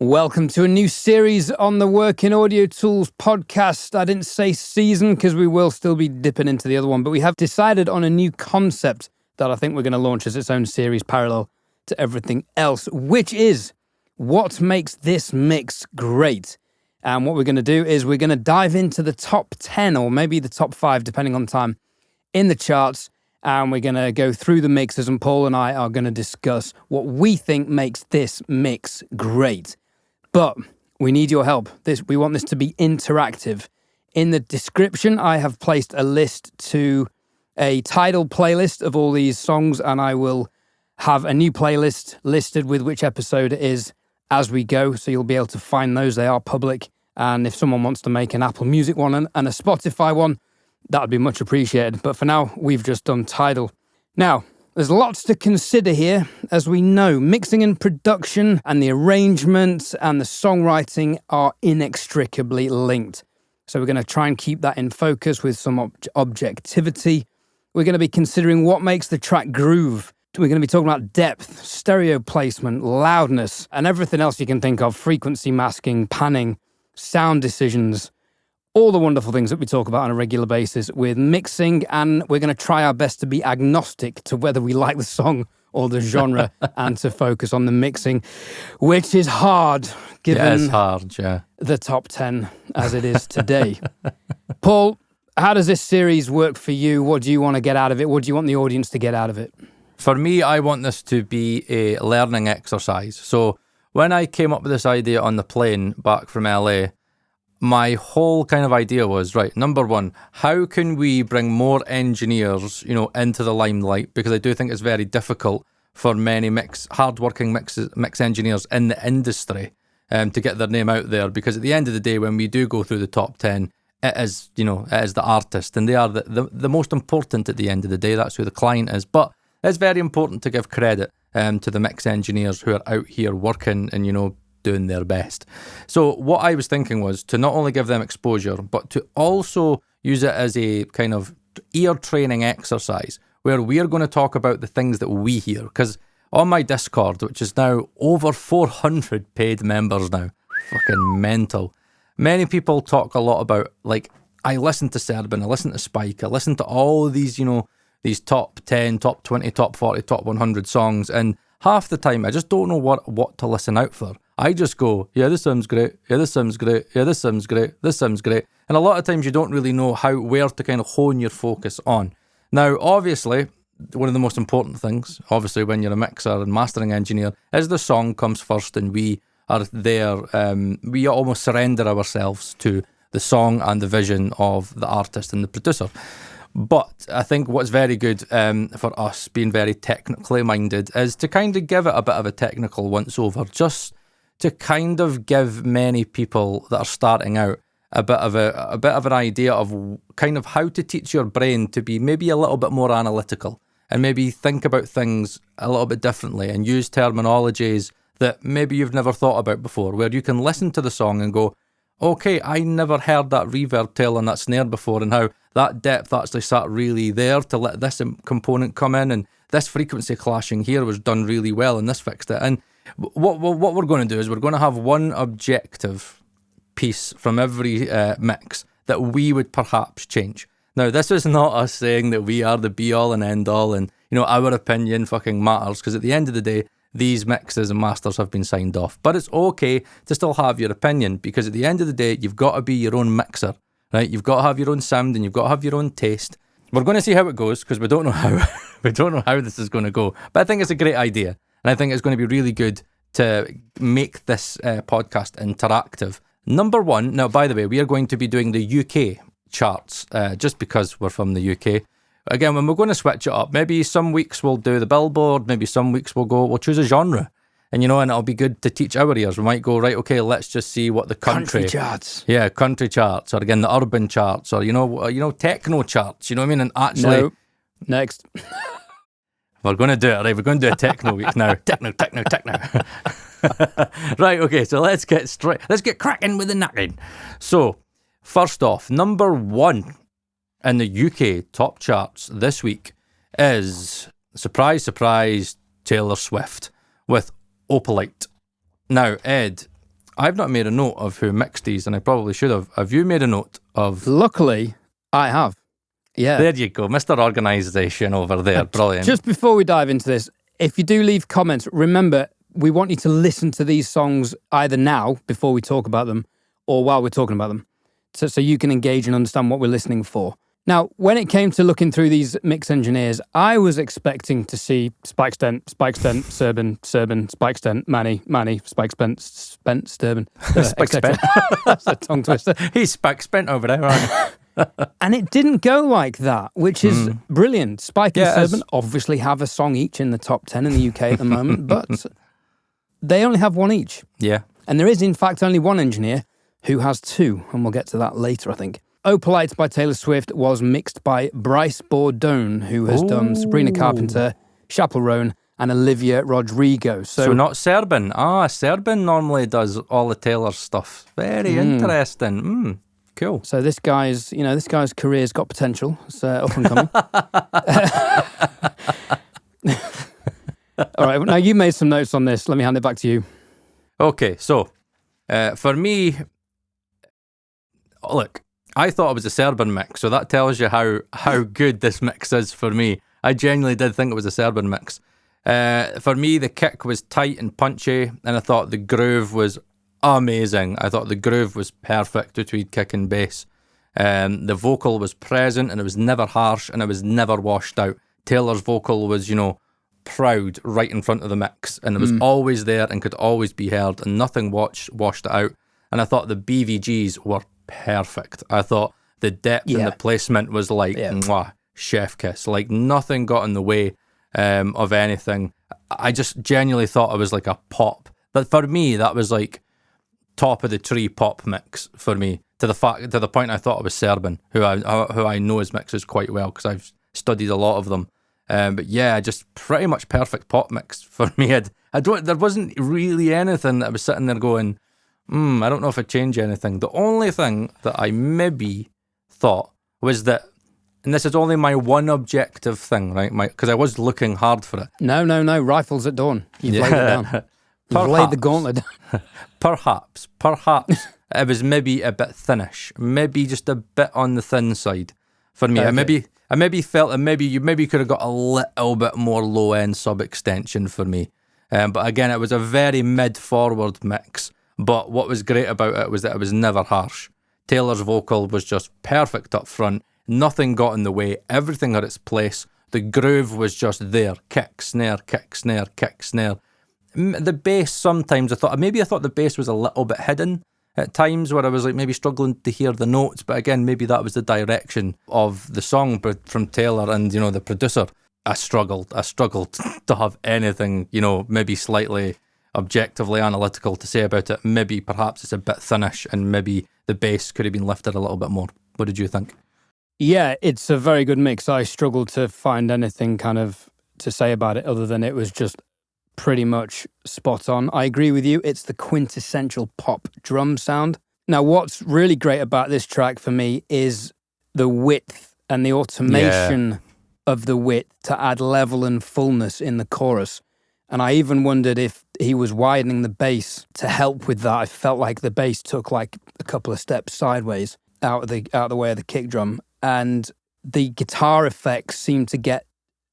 Welcome to a new series on the WorkingAudioTools podcast. I didn't say season because we will still be dipping into the other one, but we have decided on a new concept that I think we're going to launch as its own series parallel to everything else, which is what makes this mix great. And what we're going to do is we're going to dive into the top 10 or maybe the top 5, depending on time, in the charts. And we're going to go through the mixes, and Paul and I are going to discuss what we think makes this mix great. But we need your help. We want this to be interactive. In the description, I have placed a list to a Tidal playlist of all these songs, and I will have a new playlist listed with which episode it is as we go, so you'll be able to find those. They are public, and if someone wants to make an Apple Music one and a Spotify one, that would be much appreciated. But for now, we've just done Tidal. Now, there's lots to consider here. As we know, mixing and production and the arrangements and the songwriting are inextricably linked. So we're going to try and keep that in focus with some objectivity. We're going to be considering what makes the track groove. We're going to be talking about depth, stereo placement, loudness, and everything else you can think of, frequency masking, panning, sound decisions, all the wonderful things that we talk about on a regular basis with mixing, and we're going to try our best to be agnostic to whether we like the song or the genre and to focus on the mixing, which is hard given the top 10 as it is today. Paul, how does this series work for you? What do you want to get out of it? What do you want the audience to get out of it? For me, I want this to be a learning exercise. So when I came up with this idea on the plane back from LA, my whole kind of idea was, right, number one, how can we bring more engineers, into the limelight? Because I do think it's very difficult for many hardworking mix engineers in the industry to get their name out there. Because at the end of the day, when we do go through the top 10, it is the artist, and they are the most important at the end of the day. That's who the client is. But it's very important to give credit to the mix engineers who are out here working and, doing their best. So what I was thinking was to not only give them exposure, but to also use it as a kind of ear training exercise where we're going to talk about the things that we hear. Because on my Discord, which is now over 400 paid members now, fucking mental, many people talk a lot about, like, I listen to Serban, I listen to Spike, I listen to all these, these top 10, top 20, top 40, top 100 songs, and half the time I just don't know what to listen out for. I just go, yeah, this sounds great, yeah, this sounds great, yeah, this sounds great, this sounds great. And a lot of times you don't really know where to kind of hone your focus on. Now, obviously, one of the most important things, obviously, when you're a mixer and mastering engineer, is the song comes first, and we are there, we almost surrender ourselves to the song and the vision of the artist and the producer. But I think what's very good for us, being very technically minded, is to kind of give it a bit of a technical once-over, just to kind of give many people that are starting out a bit of an idea of kind of how to teach your brain to be maybe a little bit more analytical and maybe think about things a little bit differently and use terminologies that maybe you've never thought about before, where you can listen to the song and go, okay, I never heard that reverb tail on that snare before, and how that depth actually sat really there to let this component come in, and this frequency clashing here was done really well, and this fixed it. And what we're going to do is we're going to have one objective piece from every mix that we would perhaps change. Now, this is not us saying that we are the be-all and end-all, and our opinion fucking matters, because at the end of the day, these mixes and masters have been signed off. But it's okay to still have your opinion, because at the end of the day, you've got to be your own mixer, right? You've got to have your own sound and you've got to have your own taste. We're going to see how it goes, because we don't know how this is going to go. But I think it's a great idea, and I think it's going to be really good to make this podcast interactive. Number one, now, by the way, we are going to be doing the UK charts, just because we're from the UK. Again, when we're going to switch it up, maybe some weeks we'll do the Billboard, maybe some weeks we'll choose a genre. And, and it'll be good to teach our ears. We might go, right, okay, let's just see what the country charts. Yeah, country charts, or again, the urban charts, or, techno charts, you know what I mean? And actually... No. Next. We're going to do it, right? We're going to do a techno week now. Techno. Right, okay, so let's get cracking with the knacking. So, first off, number one in the UK top charts this week is, surprise, surprise, Taylor Swift with Opalite. Now, Ed, I've not made a note of who mixed these, and I probably should have. Have you made a note of? Luckily, I have. Yeah. There you go, Mr. Organisation over there. Brilliant. Just before we dive into this, if you do leave comments, remember, we want you to listen to these songs either now, before we talk about them, or while we're talking about them, so you can engage and understand what we're listening for. Now, when it came to looking through these mix engineers, I was expecting to see Spike Stent, Serban, Spike Stent, Manny, Spike Spent, Sturban, Spike Spent. That's a tongue twister. He's Spike Spent over there, aren't he? And it didn't go like that, which is brilliant. Spike and Serban obviously have a song each in the top 10 in the UK at the moment, but they only have one each. Yeah. And there is, in fact, only one engineer who has two, and we'll get to that later, I think. Opalite by Taylor Swift was mixed by Bryce Bourdone, who has done Sabrina Carpenter, Chappell Roan, and Olivia Rodrigo. So not Serban. Serban normally does all the Taylor stuff. Very interesting. Cool. So this guy's career's got potential. It's up and coming. All right, now you made some notes on this. Let me hand it back to you. Okay, so for me, look, I thought it was a Serban mix, so that tells you how good this mix is for me. I genuinely did think it was a Serban mix. For me, the kick was tight and punchy, and I thought the groove was amazing. I thought the groove was perfect between kick and bass. The vocal was present, and it was never harsh, and it was never washed out. Taylor's vocal was, proud right in front of the mix, and it was always there and could always be heard, and nothing washed it out. And I thought the BVGs were perfect. I thought the depth and the placement was like, mwah, chef kiss. Like nothing got in the way of anything. I just genuinely thought it was like a pop. But for me, that was like top of the tree pop mix for me. To the point I thought it was Serban, who I know his mixes quite well because I've studied a lot of them. But yeah, just pretty much perfect pop mix for me. There wasn't really anything that I was sitting there going, I don't know if I'd change anything. The only thing that I maybe thought was that, and this is only my one objective thing, right? Because I was looking hard for it. No. Rifles at dawn. You've laid it down. You've laid the gauntlet down. Perhaps it was maybe a bit thinnish. Maybe just a bit on the thin side for me. Okay. I maybe felt that maybe you could have got a little bit more low end sub extension for me. But again, it was a very mid forward mix. But what was great about it was that it was never harsh. Taylor's vocal was just perfect up front. Nothing got in the way. Everything had its place. The groove was just there. Kick, snare, kick, snare, kick, snare. The bass, sometimes I thought the bass was a little bit hidden at times, where I was like maybe struggling to hear the notes. But again, maybe that was the direction of the song from Taylor and, the producer. I struggled to have anything, maybe slightly objectively analytical to say about it. Maybe perhaps it's a bit thinnish, and maybe the bass could have been lifted a little bit more. What did you think? Yeah, it's a very good mix. I struggled to find anything kind of to say about it other than it was just pretty much spot on. I agree with you. It's the quintessential pop drum sound. Now, what's really great about this track for me is the width and the automation of the width to add level and fullness in the chorus. And I even wondered if he was widening the bass to help with that. I felt like the bass took like a couple of steps sideways out of the way of the kick drum, and the guitar effects seemed to get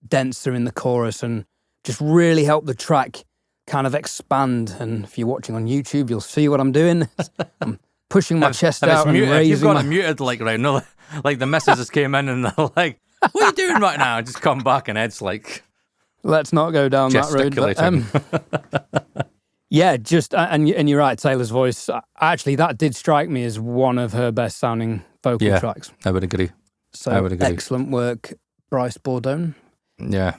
denser in the chorus and just really help the track kind of expand. And if you're watching on YouTube, you'll see what I'm doing. I'm pushing my chest out and raising. You've got it muted, like right now, like the missus came in and they're like, "What are you doing right now?" Just come back and Ed's like, let's not go down that road. But, yeah, just and you're right. Taylor's voice, actually, that did strike me as one of her best sounding vocal tracks. I would agree. So excellent work, Bryce Bourdone. Yeah.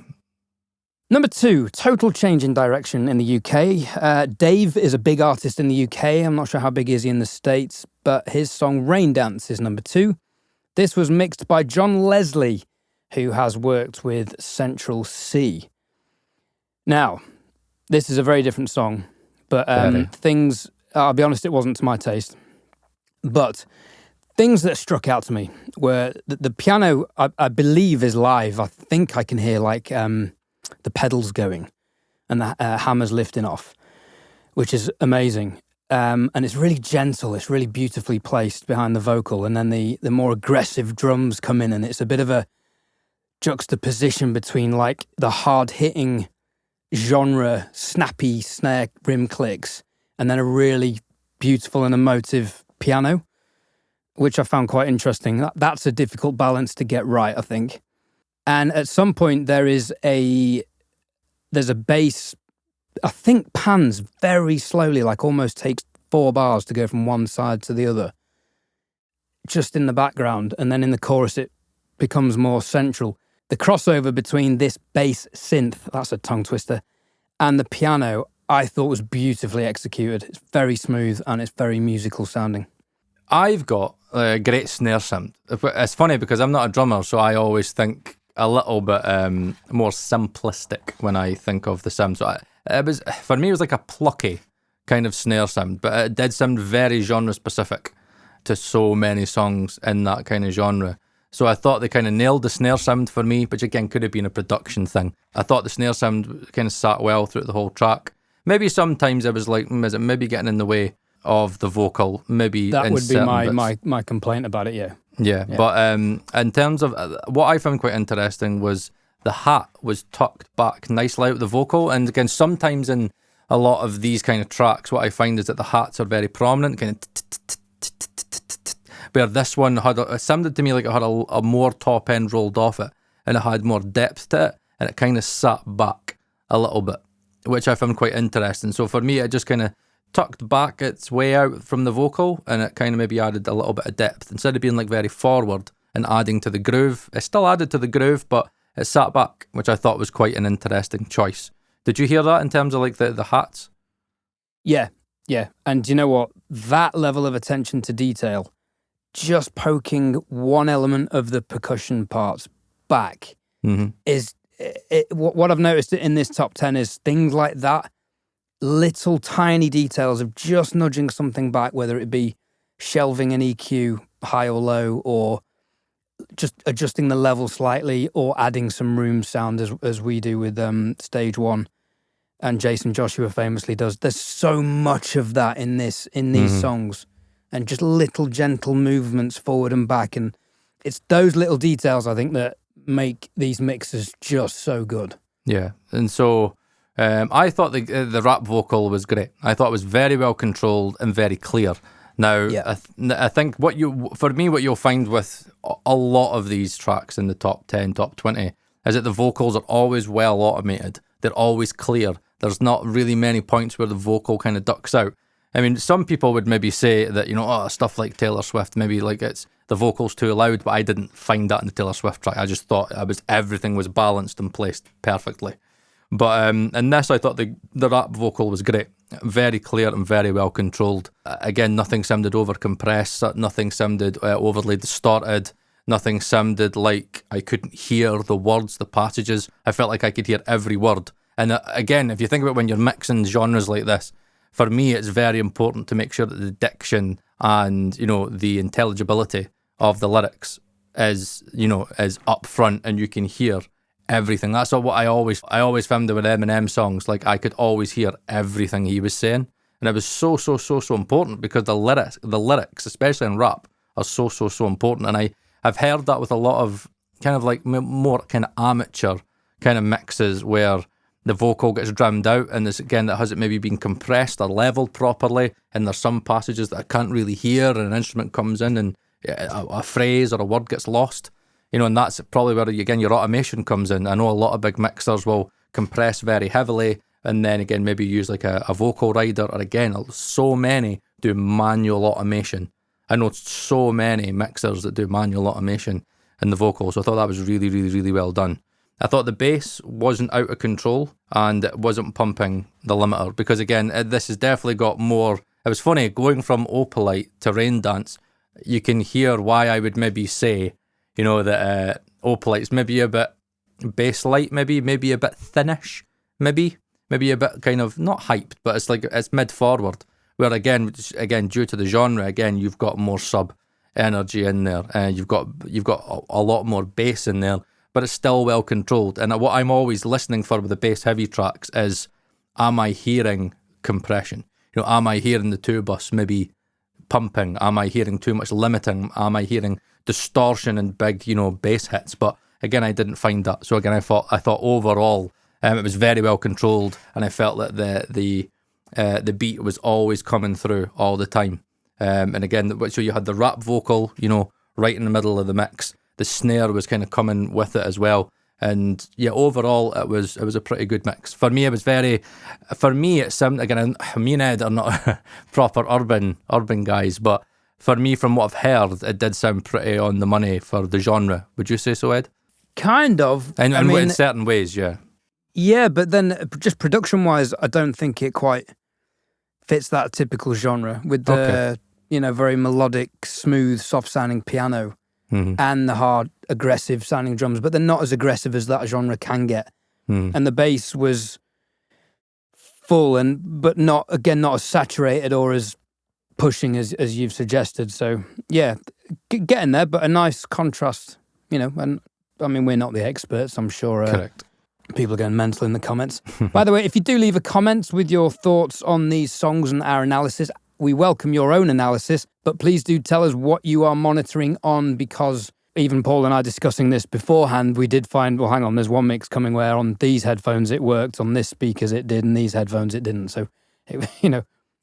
Number 2, total change in direction in the UK. Dave is a big artist in the UK. I'm not sure how big is he in the States, but his song Raindance is number 2. This was mixed by John Leslie, who has worked with Central C. Now, this is a very different song, but things, I'll be honest, it wasn't to my taste. But things that struck out to me were the piano, I believe, is live. I think I can hear like the pedals going and the hammers lifting off, which is amazing. And it's really gentle. It's really beautifully placed behind the vocal. And then the more aggressive drums come in, and it's a bit of a juxtaposition between like the hard-hitting genre, snappy snare rim clicks, and then a really beautiful and emotive piano, which I found quite interesting. That's a difficult balance to get right, I think. And at some point there's a bass, I think pans very slowly, like almost takes 4 bars to go from one side to the other, just in the background. And then in the chorus, it becomes more central. The crossover between this bass synth, that's a tongue twister, and the piano, I thought was beautifully executed. It's very smooth and it's very musical sounding. I've got a great snare sound. It's funny because I'm not a drummer, so I always think a little bit more simplistic when I think of the sound. So for me, it was like a plucky kind of snare sound, but it did sound very genre specific to so many songs in that kind of genre. So I thought they kind of nailed the snare sound for me, which again could have been a production thing. I thought the snare sound kind of sat well throughout the whole track. Maybe sometimes I was like, is it maybe getting in the way of the vocal? Maybe that would be my my complaint about it. Yeah. But in terms of what I found quite interesting was the hat was tucked back nicely out of the vocal. And again, sometimes in a lot of these kind of tracks, what I find is that the hats are very prominent, kind of where this one it sounded to me like it had a more top end rolled off it, and it had more depth to it, and it kind of sat back a little bit, which I found quite interesting. So for me, it just kind of tucked back its way out from the vocal, and it kind of maybe added a little bit of depth. Instead of being like very forward and adding to the groove, it still added to the groove, but it sat back, which I thought was quite an interesting choice. Did you hear that in terms of like the hats? Yeah. And you know what? That level of attention to detail, just poking one element of the percussion parts back, is what I've noticed in this top 10 is things like that, little tiny details of just nudging something back, whether it be shelving an EQ high or low, or just adjusting the level slightly, or adding some room sound as we do with Stage 1. And Jason Joshua famously does. There's so much of that in these songs, and just little gentle movements forward and back. And it's those little details, I think, that make these mixes just so good. Yeah. And so I thought the rap vocal was great. I thought it was very well controlled and very clear. Now, I think what you'll find with a lot of these tracks in the top 10, top 20, is that the vocals are always well automated. They're always clear. There's not really many points where the vocal kind of ducks out. I mean, some people would maybe say that, stuff like Taylor Swift, maybe like it's the vocals too loud, but I didn't find that in the Taylor Swift track. I just thought everything was balanced and placed perfectly. But in this, I thought the rap vocal was great. Very clear and very well controlled. Again, nothing sounded over compressed, nothing sounded overly distorted, nothing sounded like I couldn't hear the words, the passages. I felt like I could hear every word. And again, if you think about when you're mixing genres like this, for me, it's very important to make sure that the diction and, the intelligibility of the lyrics is up front and you can hear everything. That's what I always found with Eminem songs. Like, I could always hear everything he was saying. And it was so important, because the lyrics, especially in rap, are so important. And I've heard that with a lot of kind of like more kind of amateur kind of mixes where the vocal gets drowned out, and this again that hasn't maybe been compressed or leveled properly, and there's some passages that I can't really hear, and an instrument comes in and a phrase or a word gets lost, and that's probably where again your automation comes in. I know a lot of big mixers will compress very heavily and then again maybe use like a vocal rider, or again so many do manual automation. I know so many mixers that do manual automation in the vocals, so I thought that was really, really, really well done. I thought the bass wasn't out of control and it wasn't pumping the limiter, because again, this has definitely got more. It was funny, going from Opalite to Raindance, you can hear why I would maybe say, that Opalite's maybe a bit bass light, maybe a bit thinnish, maybe a bit kind of not hyped, but it's mid forward. Where again, due to the genre, again you've got more sub energy in there, and you've got a lot more bass in there. But it's still well controlled. And what I'm always listening for with the bass heavy tracks is, am I hearing compression? am I hearing the two bus maybe pumping? Am I hearing too much limiting? Am I hearing distortion and big, bass hits? But again, I didn't find that. So again, I thought overall it was very well controlled, and I felt that the beat was always coming through all the time. And again, so you had the rap vocal, right in the middle of the mix. The snare was kind of coming with it as well. And yeah, overall, it was a pretty good mix. For me, it sounded, again, me and Ed are not proper urban guys, but for me, from what I've heard, it did sound pretty on the money for the genre. Would you say so, Ed? Kind of. And in certain ways, yeah. Yeah, but then just production-wise, I don't think it quite fits that typical genre with the, very melodic, smooth, soft-sounding piano. And the hard, aggressive-sounding drums, but they're not as aggressive as that genre can get. And the bass was full, but not as saturated or as pushing as you've suggested. So, yeah, getting there, but a nice contrast, And, I mean, we're not the experts, I'm sure. Correct. People are going mental in the comments. By the way, if you do leave a comment with your thoughts on these songs and our analysis, we welcome your own analysis, but please do tell us what you are monitoring on, because even Paul and I discussing this beforehand, we did find, well, hang on, there's one mix coming where on these headphones it worked, on this speakers it did, and these headphones it didn't. So,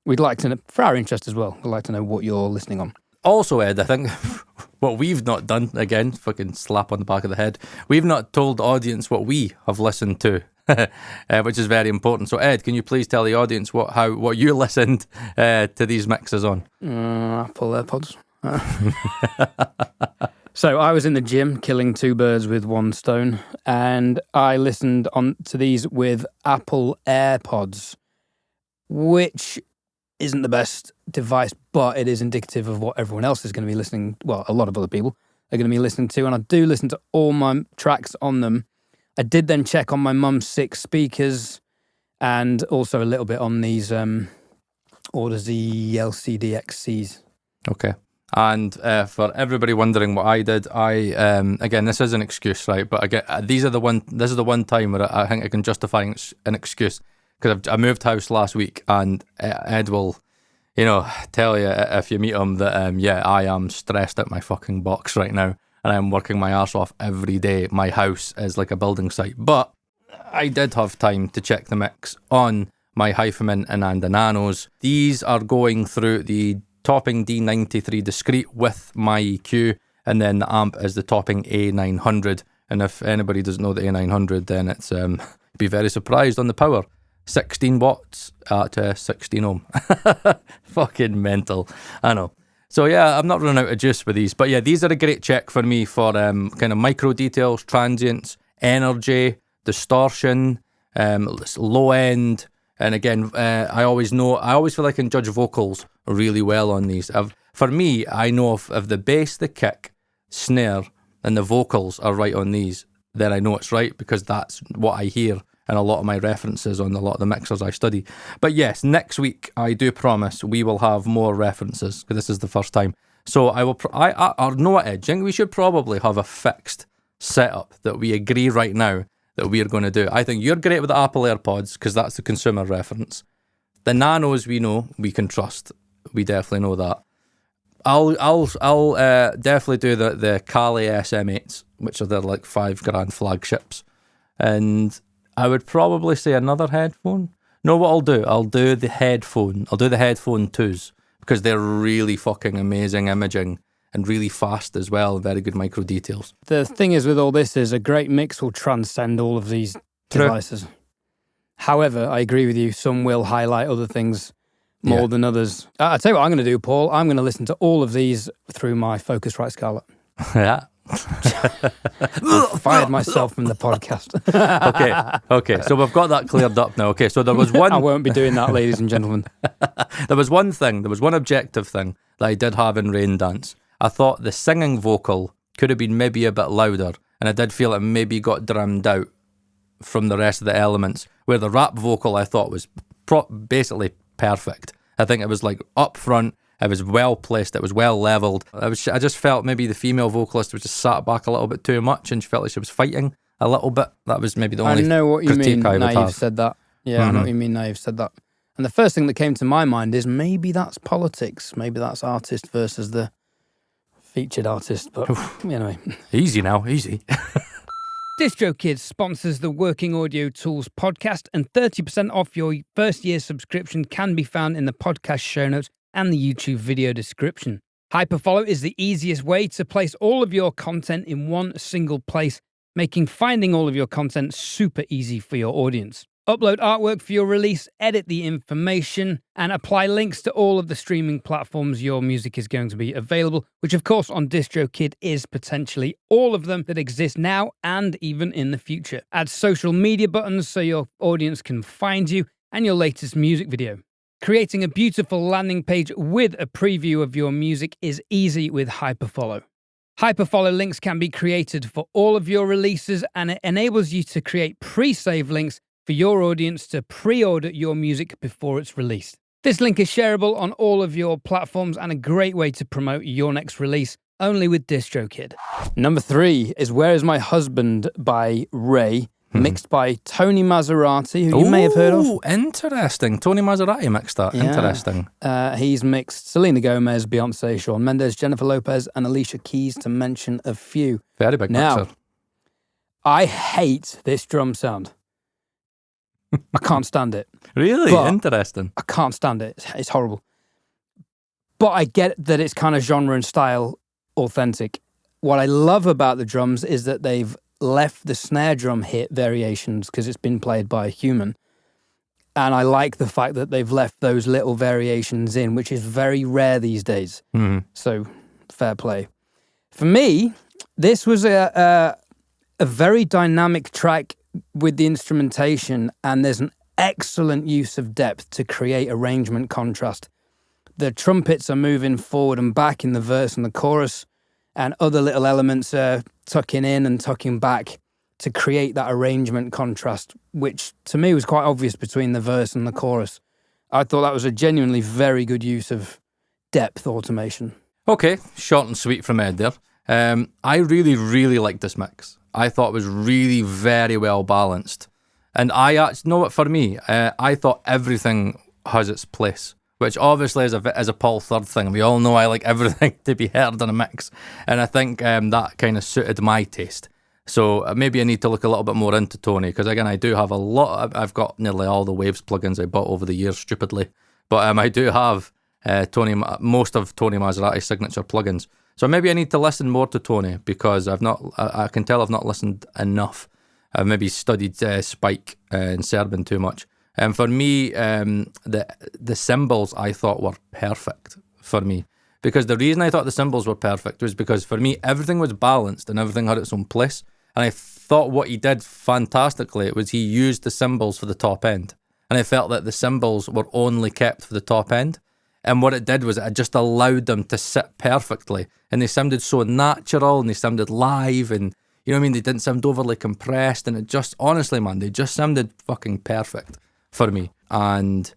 we'd like to know, for our interest as well, we'd like to know what you're listening on. Also, Ed, I think what we've not done, again, fucking slap on the back of the head, we've not told the audience what we have listened to. Which is very important. So, Ed, can you please tell the audience what you listened to these mixes on? Apple AirPods. So I was in the gym killing two birds with one stone, and I listened to these with Apple AirPods, which isn't the best device, but it is indicative of what everyone else is going to be listening. Well, a lot of other people are going to be listening to, and I do listen to all my tracks on them. I did then check on my mum's 6 speakers and also a little bit on these Audeze LCD XCs. Okay. And for everybody wondering what I did, again, this is an excuse, right? But again, this is the one time where I think I can justify an excuse, because I moved house last week, and Ed will, tell you if you meet him that, I am stressed out my fucking box right now. And I'm working my arse off every day. My house is like a building site. But I did have time to check the mix on my Hyphamin and Ananda Nanos. These are going through the topping D93 discrete with my EQ, and then the amp is the topping A900. And if anybody doesn't know the A900, then it's be very surprised on the power. 16 watts at 16 ohm. Fucking mental. I know. So yeah, I'm not running out of juice with these. But yeah, these are a great check for me for kind of micro details, transients, energy, distortion, low end. And again, I always feel I can judge vocals really well on these. For me, I know if the bass, the kick, snare, and the vocals are right on these, then I know it's right, because that's what I hear and a lot of my references on a lot of the mixers I study. But yes, next week, I do promise we will have more references, because this is the first time. So I will, or know what, Ed, I think we should probably have a fixed setup that we agree right now that we're going to do. I think you're great with the Apple AirPods, because that's the consumer reference. The Nanos we know, we can trust. We definitely know that. I'll definitely do the Kali SM8s, which are their like $5,000 flagships. And I would probably say another headphone. No, what I'll do the headphone 2s, because they're really fucking amazing imaging and really fast as well, very good micro details. The thing is with all this is a great mix will transcend all of these devices. However, I agree with you, some will highlight other things more than others. I'll tell you what I'm going to do, Paul. I'm going to listen to all of these through my Focusrite Scarlett. Yeah. I fired myself from the podcast. Okay. So we've got that cleared up now. Okay, so there was one... I won't be doing that, ladies and gentlemen. There was one objective thing that I did have in Raindance. I thought the singing vocal could have been maybe a bit louder, and I did feel it maybe got drowned out from the rest of the elements, where the rap vocal I thought was basically perfect. I think it was like up front, it was well placed, it was well levelled. I just felt maybe the female vocalist was just sat back a little bit too much, and she felt like she was fighting a little bit. That was maybe the only I know what you mean critique I would now have. you've said that. Yeah, I know what you mean now you've said that. And the first thing that came to my mind is maybe that's politics. Maybe that's artist versus the featured artist. But anyway. Easy now, easy. DistroKid sponsors the Working Audio Tools podcast, and 30% off your first year subscription can be found in the podcast show notes and the YouTube video description. Hyperfollow is the easiest way to place all of your content in one single place, making finding all of your content super easy for your audience. Upload artwork for your release, edit the information, and apply links to all of the streaming platforms your music is going to be available, which of course on DistroKid is potentially all of them that exist now and even in the future. Add social media buttons so your audience can find you and your latest music video. Creating a beautiful landing page with a preview of your music is easy with Hyperfollow. Hyperfollow links can be created for all of your releases, and it enables you to create pre-save links for your audience to pre-order your music before it's released. This link is shareable on all of your platforms and a great way to promote your next release, only with DistroKid. Number 3 is Where Is My Husband by Raye, mixed by Tony Maserati, who you may have heard of. Oh, interesting. Tony Maserati mixed that. Yeah. Interesting. He's mixed Selena Gomez, Beyonce, Shawn Mendes, Jennifer Lopez, and Alicia Keys, to mention a few. Very big mixer. I hate this drum sound. I can't stand it. Really? Interesting. I can't stand it. It's horrible. But I get that it's kind of genre and style authentic. What I love about the drums is that they've left the snare drum hit variations because it's been played by a human. And I like the fact that they've left those little variations in, which is very rare these days. So, fair play. For me, this was a very dynamic track with the instrumentation, and there's an excellent use of depth to create arrangement contrast. The trumpets are moving forward and back in the verse and the chorus, and other little elements are tucking in and tucking back to create that arrangement contrast, which to me was quite obvious between the verse and the chorus. I thought that was a genuinely very good use of depth automation. Okay, short and sweet from Ed there. I really, really liked this mix. I thought it was really very well balanced. And I actually know what, for me, I thought everything has its place, which obviously is a Paul Third thing. We all know I like everything to be heard in a mix. And I think that kind of suited my taste. So maybe I need to look a little bit more into Tony, because again, I do have a lot. I've got nearly all the Waves plugins I bought over the years, stupidly. But I do have most of Tony Maserati's signature plugins. So maybe I need to listen more to Tony, because I can tell I've not listened enough. I've maybe studied Spike and Serban too much. And for me, the cymbals I thought were perfect for me. Because the reason I thought the cymbals were perfect was because for me, everything was balanced and everything had its own place. And I thought what he did fantastically was he used the cymbals for the top end. And I felt that the cymbals were only kept for the top end. And what it did was it just allowed them to sit perfectly. And they sounded so natural and they sounded live, and you know what I mean? They didn't sound overly compressed, and it just, honestly, man, they just sounded fucking perfect for me. And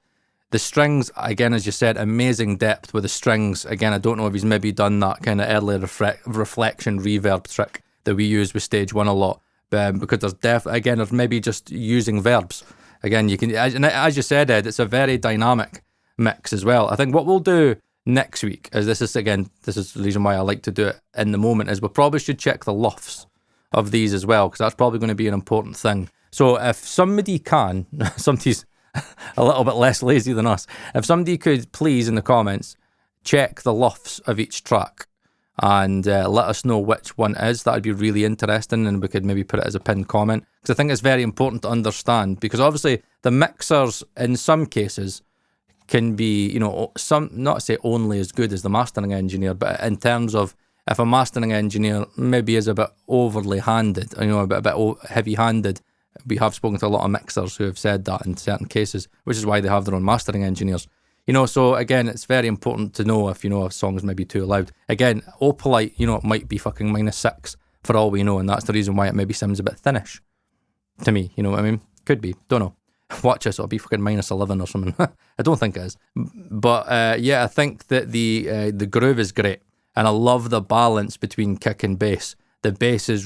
the strings, again, as you said, amazing depth with the strings. Again, I don't know if he's maybe done that kind of early reflection reverb trick that we use with Stage 1 a lot. Because there's maybe just using verbs. Again, you can, and as you said, Ed, it's a very dynamic mix as well. I think what we'll do next week is this is the reason why I like to do it in the moment, is we probably should check the lofts of these as well, because that's probably going to be an important thing. So if somebody's a little bit less lazy than us, if somebody could please in the comments check the lofts of each track and let us know which one is, that would be really interesting, and we could maybe put it as a pinned comment, because I think it's very important to understand, because obviously the mixers in some cases can be, not to say only as good as the mastering engineer, but in terms of if a mastering engineer maybe is a bit overly handed, a bit heavy-handed, we have spoken to a lot of mixers who have said that in certain cases, which is why they have their own mastering engineers. So again, it's very important to know if, a song's maybe too loud. Again, Opalite, it might be fucking -6 for all we know, and that's the reason why it maybe sounds a bit thinnish to me, you know what I mean? Could be, don't know. Watch us, it'll be fucking -11 or something. I don't think it is. But I think that the groove is great, and I love the balance between kick and bass. The bass is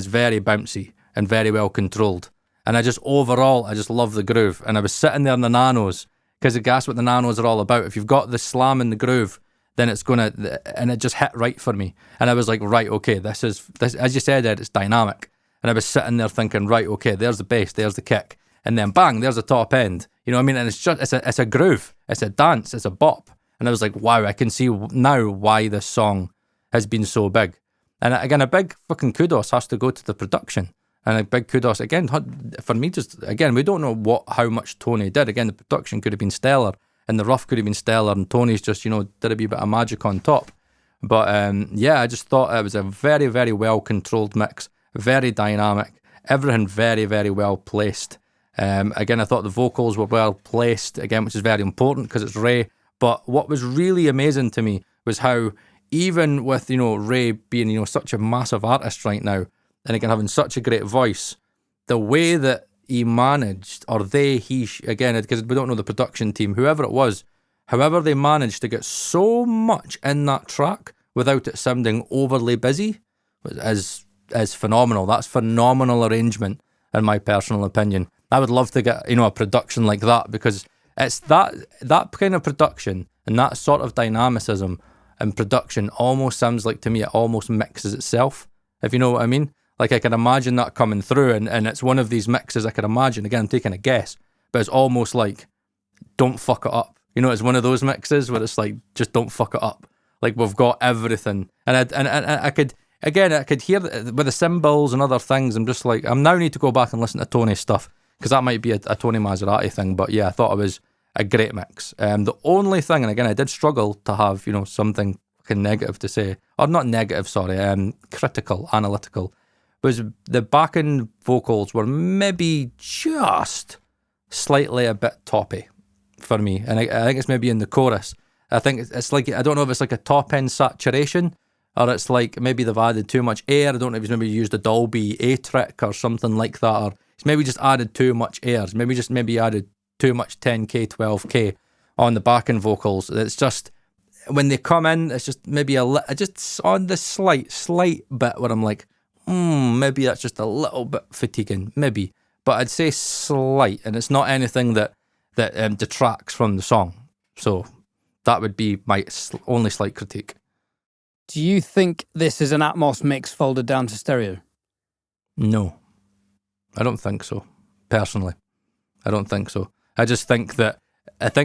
very bouncy and very well controlled. And I just love the groove. And I was sitting there in the nanos, because that's what the nanos are all about. If you've got the slam in the groove, then it's gonna, and it just hit right for me. And I was like, right, okay, this as you said, Ed, it's dynamic. And I was sitting there thinking, right, okay, there's the bass, there's the kick, and then bang, there's the top end. You know what I mean? And it's a groove, it's a dance, it's a bop. And I was like, wow, I can see now why this song has been so big. And again, a big fucking kudos has to go to the production. And a big kudos, again, for me, just, again, we don't know how much Tony did. Again, the production could have been stellar, and the rough could have been stellar, and Tony's just, did a wee bit of magic on top. But I just thought it was a very, very well-controlled mix, very dynamic, everything very, very well placed. Again, I thought the vocals were well placed, again, which is very important because it's Raye. But what was really amazing to me was how, even with, Raye being, such a massive artist right now, and again, having such a great voice, the way that he managed, or again, because we don't know the production team, whoever it was, however they managed to get so much in that track without it sounding overly busy is phenomenal. That's phenomenal arrangement, in my personal opinion. I would love to get, a production like that, because it's that kind of production and that sort of dynamicism and production almost sounds like, to me, it almost mixes itself, if you know what I mean. Like, I can imagine that coming through, and it's one of these mixes I can imagine. Again, I'm taking a guess, but it's almost like, don't fuck it up. It's one of those mixes where it's like, just don't fuck it up. Like, we've got everything. And I could hear with the cymbals and other things. I'm just like, I now need to go back and listen to Tony's stuff, because that might be a Tony Maserati thing. But yeah, I thought it was a great mix. The only thing, and again, I did struggle to have, something fucking negative to say, or not negative, sorry, critical, analytical, was the backing vocals were maybe just slightly a bit toppy for me. And I think it's maybe in the chorus. I think it's like, I don't know if it's like a top end saturation, or it's like maybe they've added too much air. I don't know if he's maybe used a Dolby A trick or something like that, or he's maybe just added too much air. Maybe added too much 10K, 12K on the backing vocals. It's just, when they come in, it's just maybe just on the slight bit where I'm like, maybe that's just a little bit fatiguing, maybe. But I'd say slight, and it's not anything that detracts from the song. So that would be my only slight critique. Do you think this is an Atmos mix folded down to stereo? No, I don't think so. Personally, I don't think so. I just think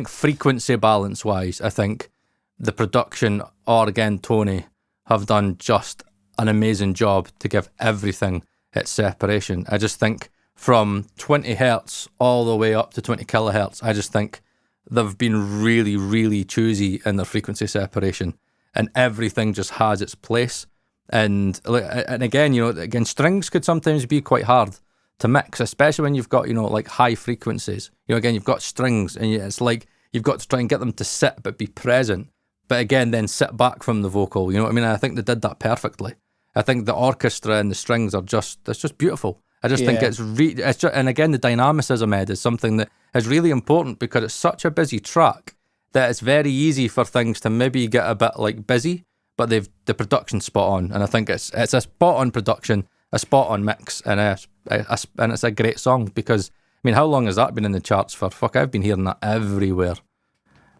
frequency balance wise, I think the production, or again Tony, have done just an amazing job to give everything its separation. I just think from 20 hertz all the way up to 20 kilohertz, I just think they've been really, really choosy in their frequency separation, and everything just has its place. And again, strings could sometimes be quite hard to mix, especially when you've got, like high frequencies. Again, you've got strings, and it's like you've got to try and get them to sit but be present, but again, then sit back from the vocal. You know what I mean? I think they did that perfectly. I think the orchestra and the strings it's just beautiful. I just think it's just, and again, the dynamicism, Ed, is something that is really important, because it's such a busy track that it's very easy for things to maybe get a bit like busy, but the production's spot on, and I think it's a spot on production, a spot on mix, and it's a great song, because I mean, how long has that been in the charts for? Fuck, I've been hearing that everywhere.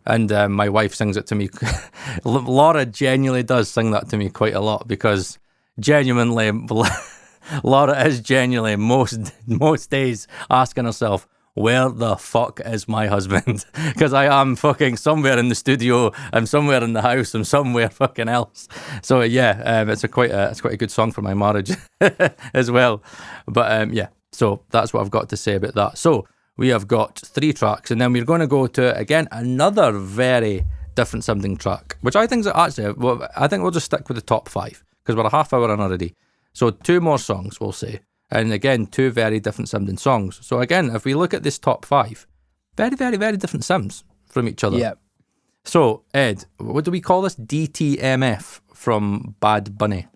And my wife sings it to me. Laura genuinely does sing that to me quite a lot, because genuinely, Laura is genuinely most days asking herself, where the fuck is my husband? Because I am fucking somewhere in the studio, I'm somewhere in the house, I'm somewhere fucking else. So yeah, it's quite a good song for my marriage as well. But so that's what I've got to say about that. So we have got 3 tracks, and then we're going to go to, again, another very different sounding track, which I think is actually, I think we'll just stick with the top 5, because we're a half hour in already. So 2 more songs, we'll say. And again, 2 very different sounding songs. So again, if we look at this top 5, very, very, very different sounds from each other. Yep. So, Ed, what do we call this? DtMF from Bad Bunny.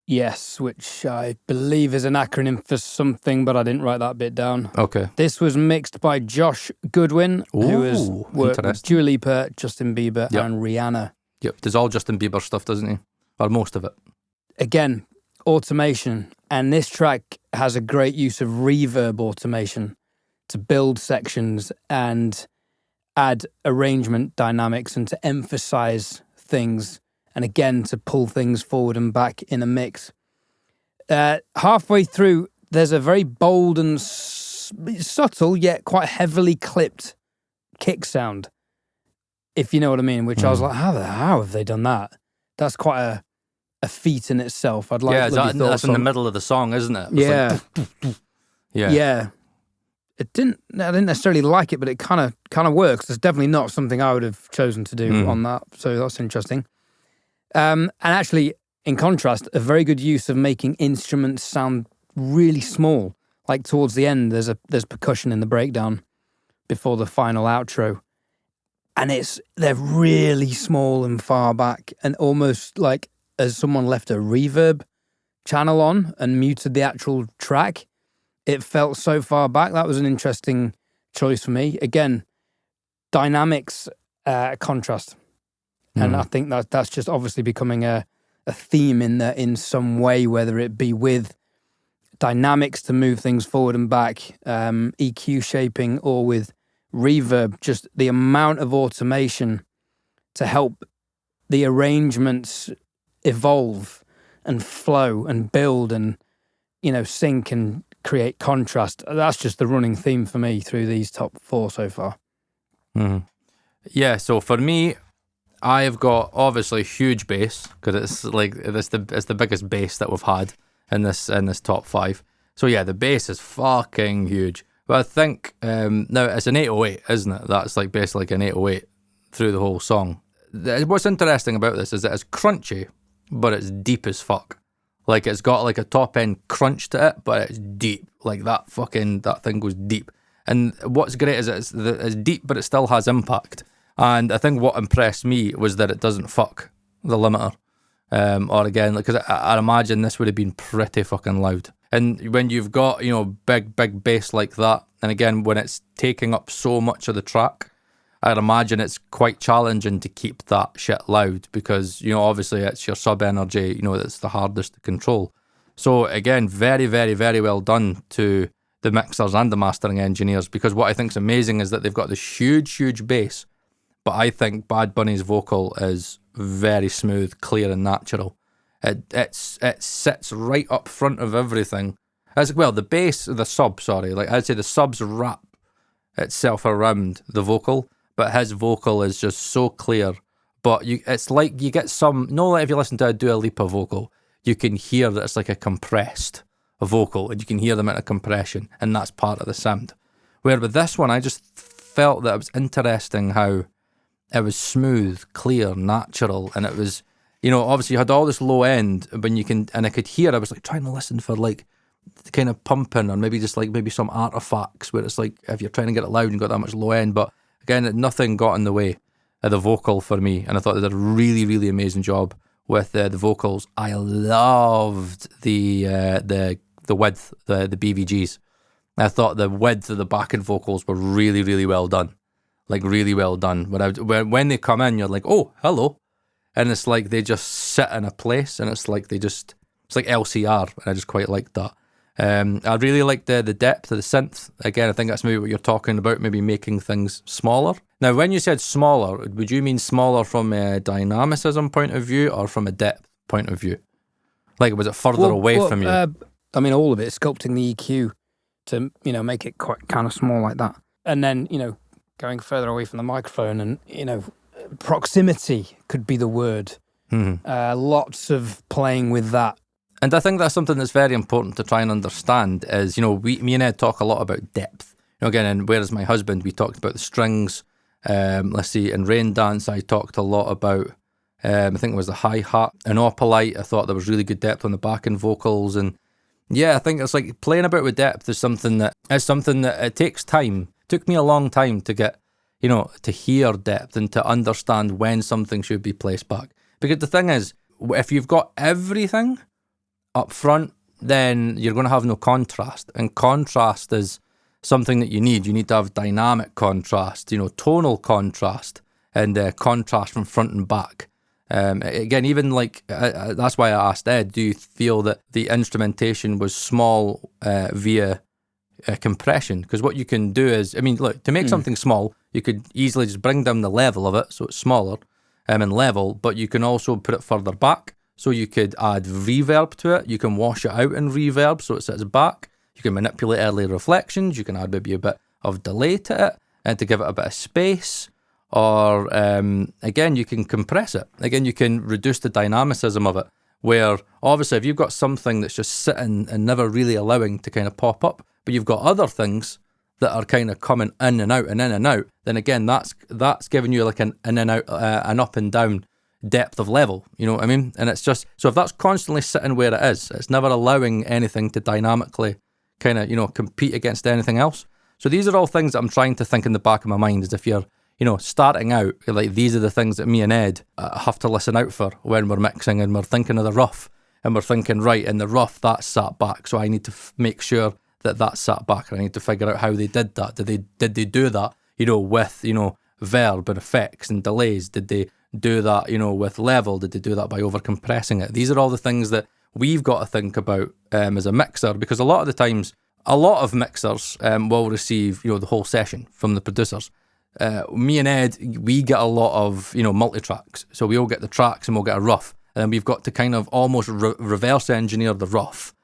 Yes, which I believe is an acronym for something, but I didn't write that bit down. Okay. This was mixed by Josh Goodwin, who has worked with Dua Lipa, Justin Bieber, and Rihanna. Yep, there's all Justin Bieber stuff, doesn't he? Or most of it. Again, automation. And this track has a great use of reverb automation to build sections. And add arrangement dynamics and to emphasize things, and again, to pull things forward and back in a mix. Halfway through, there's a very bold and subtle, yet quite heavily clipped kick sound, if you know what I mean, which I was like, how have they done that? That's quite a feat in itself. I'd like that's in the middle of the song, isn't it? Yeah. Like, yeah. I didn't necessarily like it, but it kind of works. It's definitely not something I would have chosen to do on that. So that's interesting. And actually, in contrast, a very good use of making instruments sound really small. Like towards the end, there's percussion in the breakdown before the final outro. And they're really small and far back, and almost like as someone left a reverb channel on and muted the actual track. It felt so far back. That was an interesting choice for me. Again, dynamics, contrast. And I think that's just obviously becoming a theme in some way, whether it be with dynamics to move things forward and back, EQ shaping, or with reverb, just the amount of automation to help the arrangements evolve and flow and build and, sync and create contrast. That's just the running theme for me through these top 4 so far. Yeah, so for me, I've got obviously huge bass, because it's the biggest bass that we've had in this top 5. So yeah, the bass is fucking huge. But I think now it's an 808, isn't it? That's like basically like an 808 through the whole song. What's interesting about this is that it's crunchy, but it's deep as fuck. Like, it's got like a top end crunch to it, but it's deep. Like that thing goes deep. And what's great is it's deep, but it still has impact. And I think what impressed me was that it doesn't fuck the limiter. Or again, because I imagine this would have been pretty fucking loud. And when you've got, big bass like that, and again, when it's taking up so much of the track, I'd imagine it's quite challenging to keep that shit loud, because, obviously it's your sub energy, that's the hardest to control. So again, very, very, very well done to the mixers and the mastering engineers, because what I think is amazing is that they've got this huge, huge bass, but I think Bad Bunny's vocal is very smooth, clear and natural. It sits right up front of everything. As well, the subs wrap itself around the vocal, but his vocal is just so clear. But it's like you get like if you listen to a Dua Lipa vocal, you can hear that it's like a compressed vocal, and you can hear them at a compression, and that's part of the sound. Where with this one, I just felt that it was interesting how it was smooth, clear, natural, and it was, obviously you had all this low end, and I could hear, I was like trying to listen for like the kind of pumping, or maybe just like maybe some artifacts where it's like if you're trying to get it loud and got that much low end, but again, nothing got in the way of the vocal for me, and I thought they did a really, really amazing job with the vocals. I loved the width, the BVGs. I thought the width of the backing vocals were really, really well done. Like, really well done. When they come in, you're like, oh, hello. And it's like they just sit in a place, and it's like it's like LCR, and I just quite liked that. I really liked the depth of the synth. Again, I think that's maybe what you're talking about, maybe making things smaller. Now, when you said smaller, would you mean smaller from a dynamicism point of view or from a depth point of view? Like, was it further away from you? All of it, sculpting the EQ to, make it quite kind of small like that. And then, going further away from the microphone, and, proximity could be the word. Lots of playing with that. And I think that's something that's very important to try and understand is, me and Ed talk a lot about depth. Again, and Where's My Husband, we talked about the strings. Let's see, in Raindance, I talked a lot about, I think it was the hi-hat. In Opalite, I thought there was really good depth on the backing vocals. And yeah, I think it's like playing about with depth is something that it takes time. It took me a long time to get, to hear depth and to understand when something should be placed back. Because the thing is, if you've got everything up front, then you're going to have no contrast. And contrast is something that you need. You need to have dynamic contrast, tonal contrast, and contrast from front and back. Again, even like, that's why I asked Ed, do you feel that the instrumentation was small via compression? Because what you can do is, look, to make something small, you could easily just bring down the level of it so it's smaller in level, but you can also put it further back. So you could add reverb to it. You can wash it out in reverb so it sits back. You can manipulate early reflections. You can add maybe a bit of delay to it and to give it a bit of space. Or again, you can compress it. Again, you can reduce the dynamicism of it, where obviously if you've got something that's just sitting and never really allowing to kind of pop up, but you've got other things that are kind of coming in and out and in and out, then again, that's giving you like an in and out, an up and down depth of level, you know what I mean? And it's just, so if that's constantly sitting where it is, it's never allowing anything to dynamically kind of, you know, compete against anything else. So these are all things that I'm trying to think in the back of my mind, as if you're, you know, starting out, like these are the things that me and Ed have to listen out for when we're mixing, and we're thinking of the rough, and we're thinking, right, in the rough, that's sat back, so I need to make sure that that's sat back, and I need to figure out how they did that. Did they do that, you know, with, you know, verb and effects and delays? Did they do that, you know, with level? Did they do that by over compressing it? These are all the things that we've got to think about as a mixer, because a lot of the times, a lot of mixers will receive, you know, the whole session from the producers. Me and Ed, we get a lot of, you know, multi-tracks. So we all get the tracks and we'll get a rough. And then we've got to kind of almost reverse engineer the rough,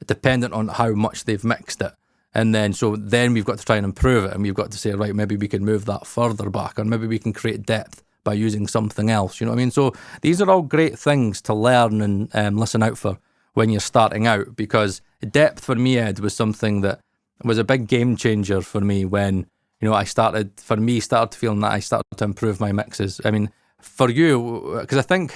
dependent on how much they've mixed it. And then, so then we've got to try and improve it. And we've got to say, right, maybe we can move that further back, or maybe we can create depth by using something else. You know what I mean? So these are all great things to learn and listen out for when you're starting out, because depth for me, Ed, was something that was a big game changer for me when, you know, I started feeling that I started to improve my mixes. I mean, for you, because I think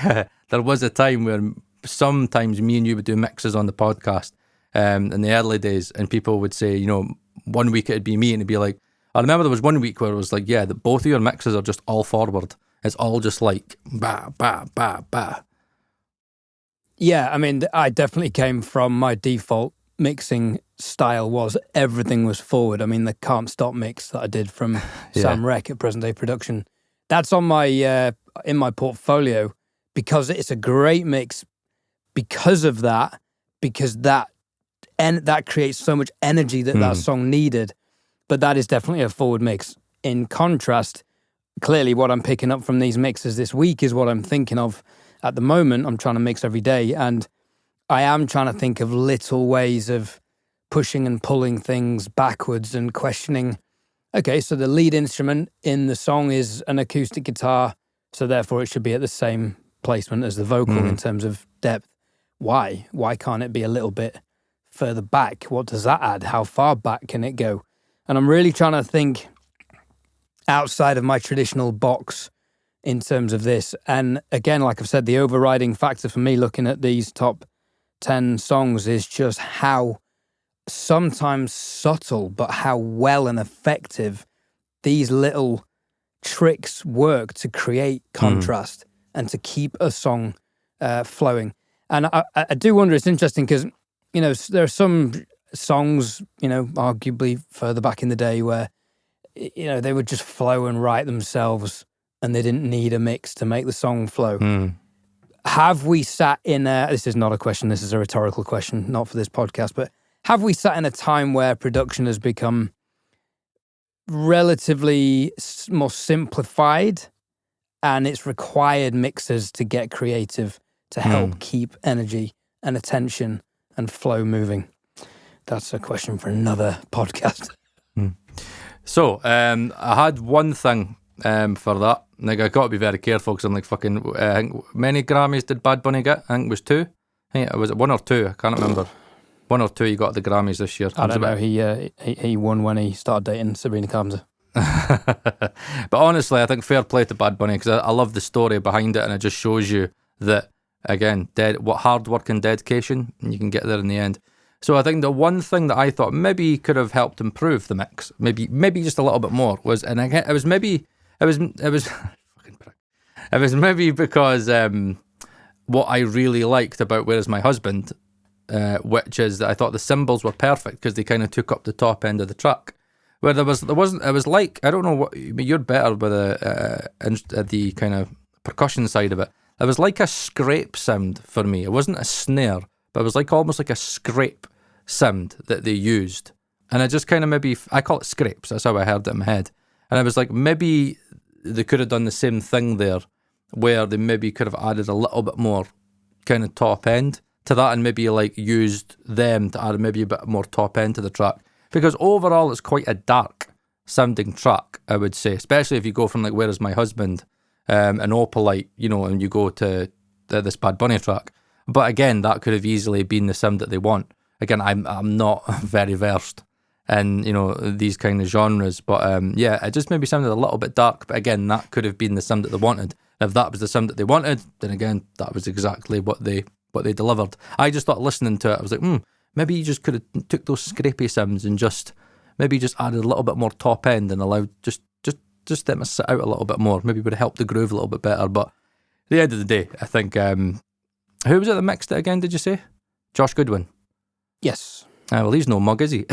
there was a time where sometimes me and you would do mixes on the podcast in the early days, and people would say, you know, one week it'd be me, and it'd be like, I remember there was one week where it was like, yeah, that both of your mixes are just all forward. It's all just like, bah, bah, bah, bah. Yeah, I mean, I definitely came from my default mixing style was everything was forward. I mean, the Can't Stop mix that I did from Sam Rec at Present Day Production, that's on my in my portfolio, because it's a great mix because of that, because that creates so much energy that song needed. But that is definitely a forward mix. In contrast, clearly what I'm picking up from these mixes this week is what I'm thinking of at the moment. I'm trying to mix every day, and I am trying to think of little ways of pushing and pulling things backwards and questioning, okay, so the lead instrument in the song is an acoustic guitar, so therefore it should be at the same placement as the vocal in terms of depth. Why? Why can't it be a little bit further back? What does that add? How far back can it go? And I'm really trying to think outside of my traditional box in terms of this. And again, like I've said, the overriding factor for me looking at these top 10 songs is just how sometimes subtle, but how well and effective these little tricks work to create contrast and to keep a song flowing. And I do wonder, it's interesting because, you know, there are some songs, you know, arguably further back in the day where, you know, they would just flow and write themselves and they didn't need a mix to make the song flow. Have we sat in this is not a question, this is a rhetorical question, not for this podcast, but have we sat in a time where production has become relatively more simplified and it's required mixers to get creative to help keep energy and attention and flow moving? That's a question for another podcast. So, I had one thing for that. Like, I got to be very careful because I'm like fucking, I think, many Grammys did Bad Bunny get? I think it was 2. I think it was 1 or 2, I can't remember. 1 or 2 he got the Grammys this year. I don't know, he won when he started dating Sabrina Carpenter. But honestly, I think fair play to Bad Bunny, because I love the story behind it, and it just shows you that, again, what hard work and dedication, and you can get there in the end. So I think the one thing that I thought maybe could have helped improve the mix, maybe just a little bit more, was, and again, it was maybe because what I really liked about Where Is My Husband, which is that I thought the cymbals were perfect because they kind of took up the top end of the track. Where it was like, I don't know what, you're better with the kind of percussion side of it. It was like a scrape sound for me. It wasn't a snare, but it was like almost like a scrape sound that they used. And I just kind of I call it scrapes. That's how I heard it in my head. And I was like, maybe they could have done the same thing there, where they maybe could have added a little bit more kind of top end to that, and maybe like used them to add maybe a bit more top end to the track. Because overall, it's quite a dark sounding track, I would say, especially if you go from like Where Is My Husband and Opalite, you know, and you go to this Bad Bunny track. But again, that could have easily been the sound that they want. Again, I'm not very versed in, you know, these kind of genres, but yeah, it just maybe sounded a little bit dark. But again, that could have been the sound that they wanted. If that was the sound that they wanted, then again, that was exactly what they delivered. I just thought, listening to it, I was like, maybe you just could have took those scrapey sounds and just added a little bit more top end and allowed just them to sit out a little bit more. Maybe would have helped the groove a little bit better. But at the end of the day, I think who was it that mixed it again? Did you say Josh Goodwin? Yes. Well, he's no mug, is he?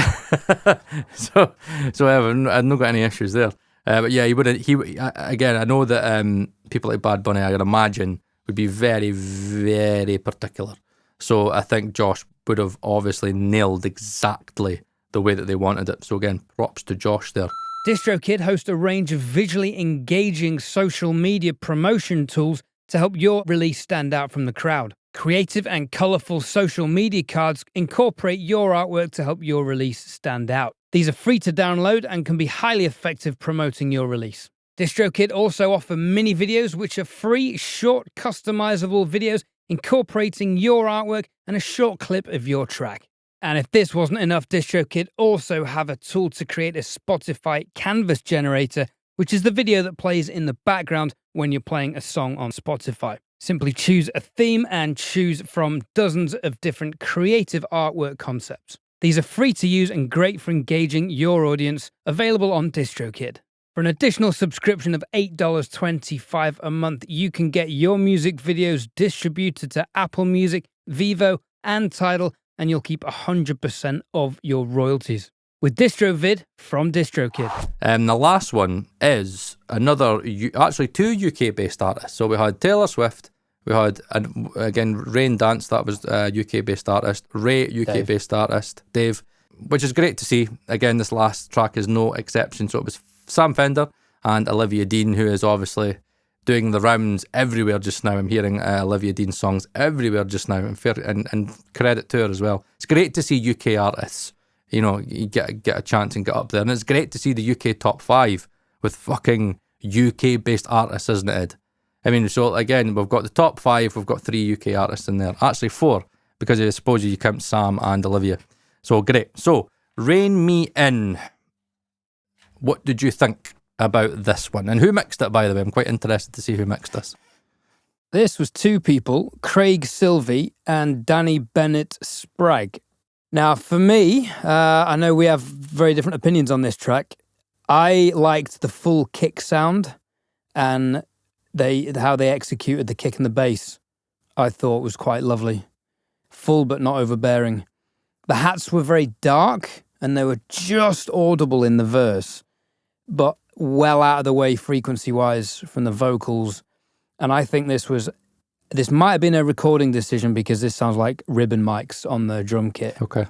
so I've not got any issues there. But yeah, again, I know that people like Bad Bunny, I can imagine, would be very, very particular. So I think Josh would have obviously nailed exactly the way that they wanted it. So again, props to Josh there. DistroKid hosts a range of visually engaging social media promotion tools to help your release stand out from the crowd. Creative and colourful social media cards incorporate your artwork to help your release stand out. These are free to download and can be highly effective promoting your release. DistroKid also offer mini videos, which are free, short, customizable videos incorporating your artwork and a short clip of your track. And if this wasn't enough, DistroKid also have a tool to create a Spotify canvas generator, which is the video that plays in the background when you're playing a song on Spotify. Simply choose a theme and choose from dozens of different creative artwork concepts. These are free to use and great for engaging your audience, available on DistroKid. For an additional subscription of $8.25 a month, you can get your music videos distributed to Apple Music, Vivo, and Tidal, and you'll keep 100% of your royalties. With DistroVid from DistroKid. The last one is actually two UK-based artists. So we had Taylor Swift, we had, again, Raindance, that was a UK-based artist, Raye, UK-based artist, Dave, which is great to see. Again, this last track is no exception. So it was Sam Fender and Olivia Dean, who is obviously doing the rounds everywhere just now. I'm hearing Olivia Dean songs everywhere just now, and credit to her as well. It's great to see UK artists, you know, you get a chance and get up there. And it's great to see the UK top 5 with fucking UK-based artists, isn't it, Ed? I mean, so again, we've got the top 5, we've got 3 UK artists in there. Actually 4, because I suppose you count Sam and Olivia. So great. So, Rein Me In. What did you think about this one? And who mixed it, by the way? I'm quite interested to see who mixed this. This was 2 people, Craig Silvey and Danny Bennett Sprague. Now, for me, I know we have very different opinions on this track. I liked the full kick sound, and how they executed the kick and the bass, I thought was quite lovely. Full but not overbearing. The hats were very dark, and they were just audible in the verse, but well out of the way frequency-wise from the vocals. And I think this might have been a recording decision, because this sounds like ribbon mics on the drum kit. Okay.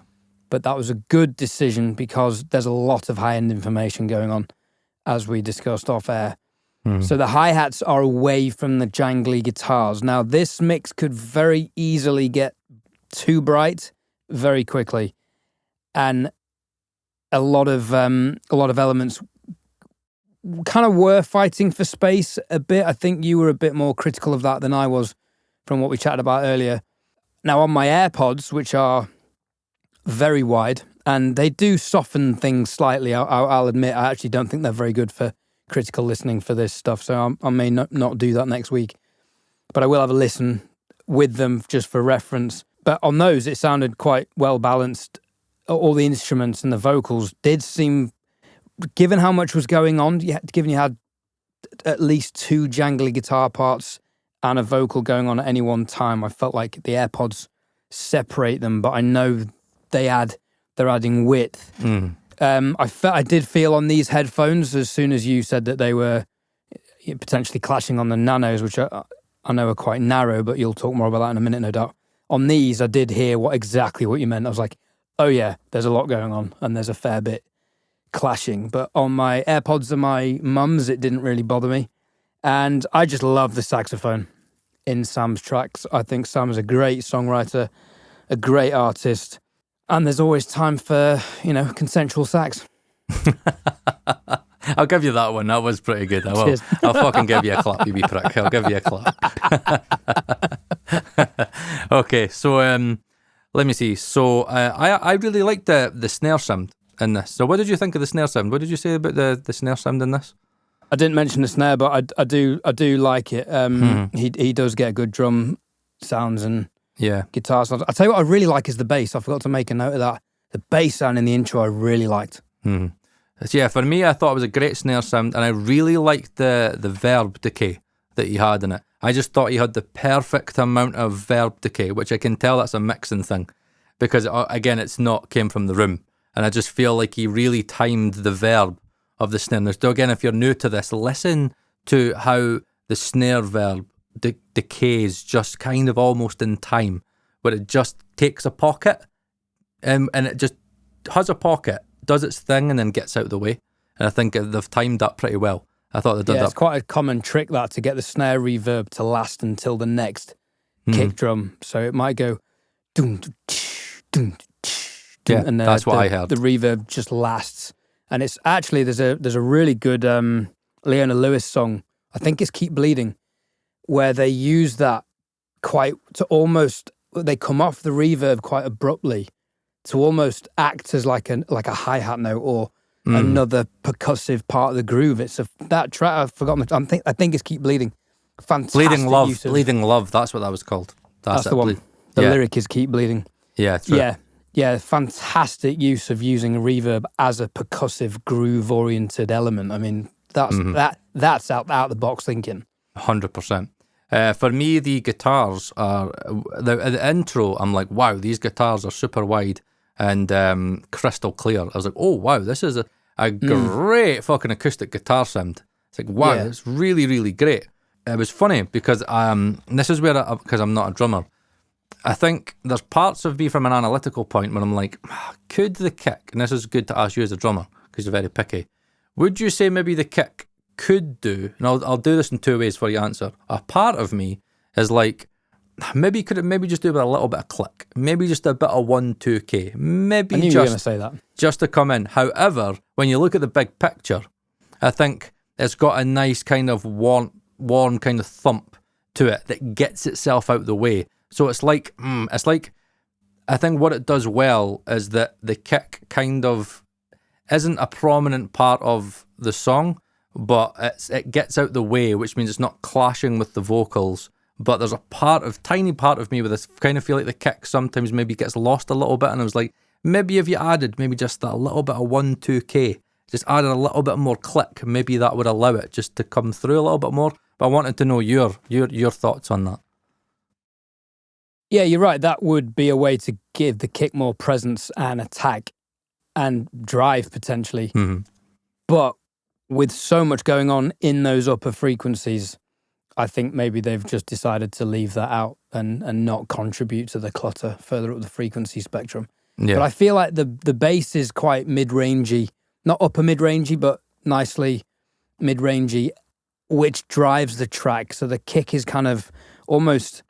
But that was a good decision, because there's a lot of high-end information going on, as we discussed off air. So the hi-hats are away from the jangly guitars. Now, this mix could very easily get too bright very quickly, and a lot of elements kind of were fighting for space a bit. I think you were a bit more critical of that than I was, from what we chatted about earlier. Now, on my AirPods, which are very wide, and they do soften things slightly, I'll admit, I actually don't think they're very good for critical listening for this stuff, so I may not do that next week. But I will have a listen with them just for reference. But on those, it sounded quite well balanced. All the instruments and the vocals did seem, given how much was going on, given you had at least 2 jangly guitar parts and a vocal going on at any one time, I felt like the AirPods separate them, but I know they're adding width. I did feel on these headphones, as soon as you said that they were potentially clashing on the Nanos, which I know are quite narrow, but you'll talk more about that in a minute, no doubt. On these, I did hear exactly what you meant. I was like, oh yeah, there's a lot going on, and there's a fair bit clashing. But on my AirPods and my mum's, it didn't really bother me. And I just love the saxophone in Sam's tracks. I think Sam is a great songwriter, a great artist, and there's always time for, consensual sax. I'll give you that one. That was pretty good. I will. Cheers. I'll fucking give you a clap, you wee prick. I'll give you a clap. Okay, so let me see. So I really liked the snare sound in this. So what did you think of the snare sound? What did you say about the snare sound in this? I didn't mention the snare, but I do like it. He does get good drum sounds and guitar sounds. I'll tell you what I really like is the bass. I forgot to make a note of that. The bass sound in the intro I really liked. So yeah, for me, I thought it was a great snare sound, and I really liked the verb decay that he had in it. I just thought he had the perfect amount of verb decay, which I can tell that's a mixing thing, because again, it's not came from the room, and I just feel like he really timed the verb of the snare. So again, if you're new to this, listen to how the snare verb decays just kind of almost in time, where it just takes a pocket and it just has a pocket, does its thing, and then gets out of the way. And I think they've timed that pretty well. I thought they did that. It's quite a common trick that to get the snare reverb to last until the next kick drum. So it might go doom, doom, yeah, and that's what I heard. The reverb just lasts. And it's actually, there's a really good Leona Lewis song, I think it's Keep Bleeding, where they use that they come off the reverb quite abruptly to almost act as like a hi-hat note or another percussive part of the groove. That track, I've forgotten, I think it's Keep Bleeding. Fantastic Bleeding Love, that's what that was called. That's the one. The lyric is Keep Bleeding. Yeah, that's right. Yeah, fantastic use of using reverb as a percussive groove-oriented element. I mean, that's out the box thinking. 100%. For me, the guitars are the intro. I'm like, wow, these guitars are super wide and crystal clear. I was like, oh wow, this is a great fucking acoustic guitar sound. It's like, wow, it's really, really great. It was funny because this is where because I'm not a drummer. I think there's parts of me from an analytical point where I'm like, could the kick, and this is good to ask you as a drummer because you're very picky, would you say maybe the kick could do, and I'll do this in two ways for your answer. A part of me is like, could it just do with a little bit of click, maybe just a bit of 1-2K, maybe I knew just you were going to say that. Just to come in. However, when you look at the big picture, I think it's got a nice kind of warm kind of thump to it that gets itself out the way. So it's like I think what it does well is that the kick kind of isn't a prominent part of the song, but it gets out the way, which means it's not clashing with the vocals. But there's a tiny part of me with this kind of feel like the kick sometimes maybe gets lost a little bit, and I was like, maybe if you added maybe just that little bit of 1-2K, just added a little bit more click, maybe that would allow it just to come through a little bit more. But I wanted to know your thoughts on that. Yeah, you're right. That would be a way to give the kick more presence and attack and drive potentially. Mm-hmm. But with so much going on in those upper frequencies, I think maybe they've just decided to leave that out and not contribute to the clutter further up the frequency spectrum. Yeah. But I feel like the bass is quite mid-rangey, not upper mid-rangey, but nicely mid-rangey, which drives the track. So the kick is kind of almost,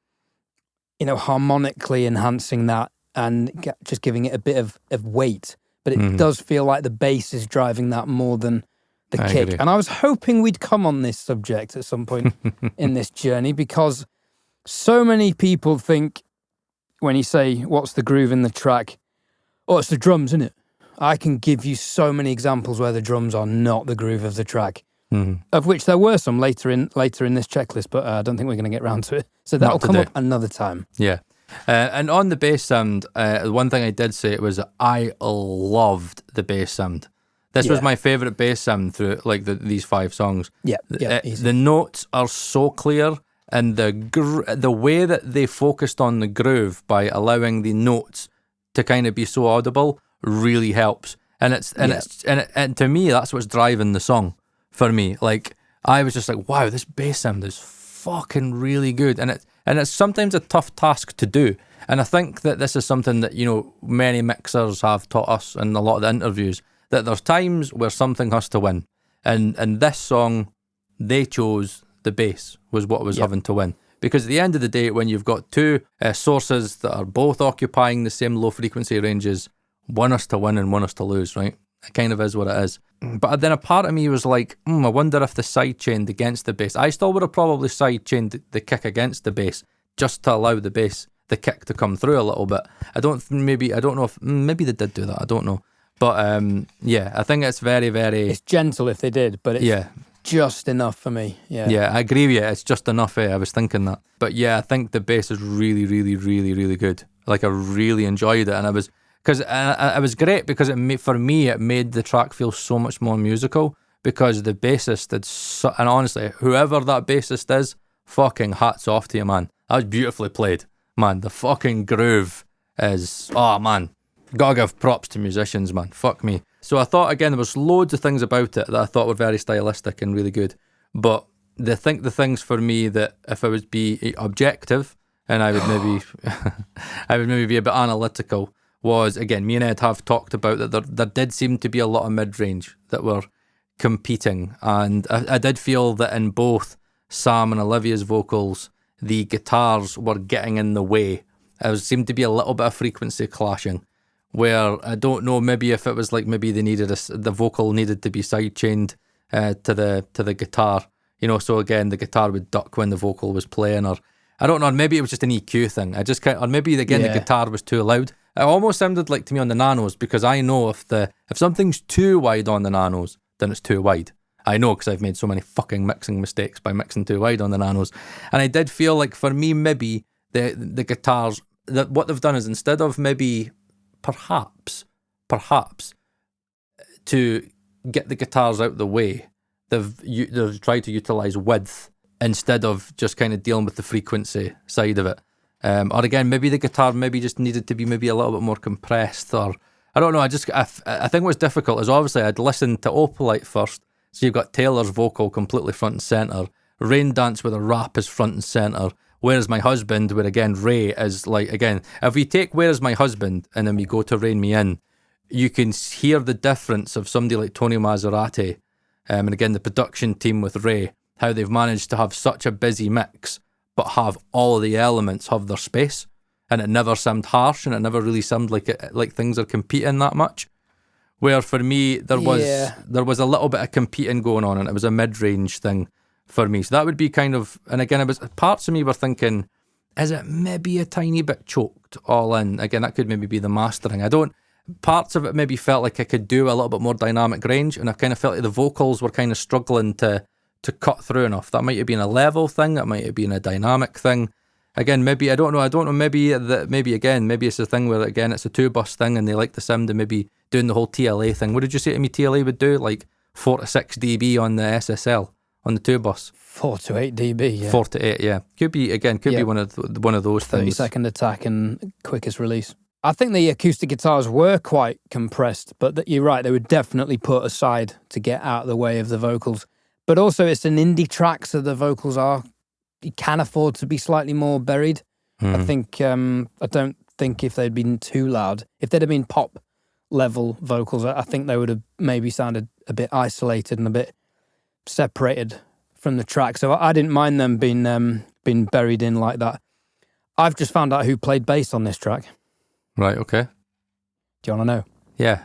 harmonically enhancing that and just giving it a bit of weight. But it does feel like the bass is driving that more than the kick. Agree. And I was hoping we'd come on this subject at some point in this journey, because so many people think when you say, what's the groove in the track? Oh, it's the drums, isn't it? I can give you so many examples where the drums are not the groove of the track, of which there were some later in this checklist, but I don't think we're going to get round to it. So that'll come up another time. Yeah. And on the bass sound, one thing I did say was I loved the bass sound. This was my favourite bass sound through these 5 songs. Yeah, the notes are so clear, and the way that they focused on the groove by allowing the notes to kind of be so audible really helps. And and to me, that's what's driving the song for me. Like, I was just like, wow, this bass sound is fucking really good, and it's sometimes a tough task to do. And I think that this is something that many mixers have taught us in a lot of the interviews, that there's times where something has to win. And this song, they chose the bass was what was having to win. Because at the end of the day, when you've got two sources that are both occupying the same low frequency ranges, one has to win and one has to lose, right? It kind of is what it is. But then a part of me was like, I wonder if the sidechained against the bass. I still would have probably sidechained the kick against the bass just to allow the kick to come through a little bit. I don't know if maybe they did do that. I don't know. But I think it's very, very... It's gentle if they did, but it's just enough for me. Yeah, I agree with you. It's just enough. I was thinking that. But yeah, I think the bass is really, really, really, really good. Like I really enjoyed it, and it was great because for me it made the track feel so much more musical because the bassist did and honestly, whoever that bassist is, fucking hats off to you, man. That was beautifully played, man. The fucking groove is, man, gotta give props to musicians, man. Fuck me. So I thought, again, there was loads of things about it that I thought were very stylistic and really good, but the things for me that if I would be objective and I would maybe be a bit analytical was, again, me and Ed have talked about that there did seem to be a lot of mid-range that were competing, and I did feel that in both Sam and Olivia's vocals, the guitars were getting in the way. There seemed to be a little bit of frequency clashing, where I don't know, maybe if it was like maybe they needed the vocal needed to be sidechained to the guitar, so again the guitar would duck when the vocal was playing, or I don't know, or maybe it was just an EQ thing. Or maybe again the guitar was too loud. It almost sounded like to me on the nanos, because I know if something's too wide on the nanos, then it's too wide. I know, because I've made so many fucking mixing mistakes by mixing too wide on the nanos. And I did feel like for me, maybe the guitars, that what they've done is instead of maybe perhaps to get the guitars out the way, they've tried to utilise width instead of just kind of dealing with the frequency side of it. Or again, maybe the guitar just needed to be maybe a little bit more compressed, or I don't know. I think what's difficult is obviously I'd listened to Opalite first, so you've got Taylor's vocal completely front and centre, Raindance with a rap is front and centre, Where's My Husband, where again Raye is like, again, if we take Where's My Husband and then we go to Rein Me In, you can hear the difference of somebody like Tony Maserati, and again the production team with Raye, how they've managed to have such a busy mix but have all of the elements have their space, and it never sounded harsh, and it never really sounded like things are competing that much. Where for me there was a little bit of competing going on, and it was a mid-range thing for me. So that would be kind of, and again, it was parts of me were thinking, is it maybe a tiny bit choked all in? Again, that could maybe be the mastering. Parts of it maybe felt like I could do a little bit more dynamic range, and I kind of felt like the vocals were kind of struggling to cut through enough. That might have been a level thing, that might have been a dynamic thing. Again, maybe, I don't know, maybe it's a thing where, again, it's a 2-bus thing and they like the sound of maybe doing the whole TLA thing. What did you say to me TLA would do? Like 4 to 6 dB on the SSL, on the 2-bus? 4 to 8 dB, yeah. 4 to 8, yeah. Could be one of those 30 things. 30-second attack and quickest release. I think the acoustic guitars were quite compressed, but you're right, they were definitely put aside to get out of the way of the vocals. But also it's an indie track, so the vocals you can afford to be slightly more buried. I think, I don't think if they'd been too loud, if they'd have been pop level vocals, I think they would have maybe sounded a bit isolated and a bit separated from the track. So I didn't mind them being buried in like that. I've just found out who played bass on this track. Right, okay. Do you want to know? Yeah.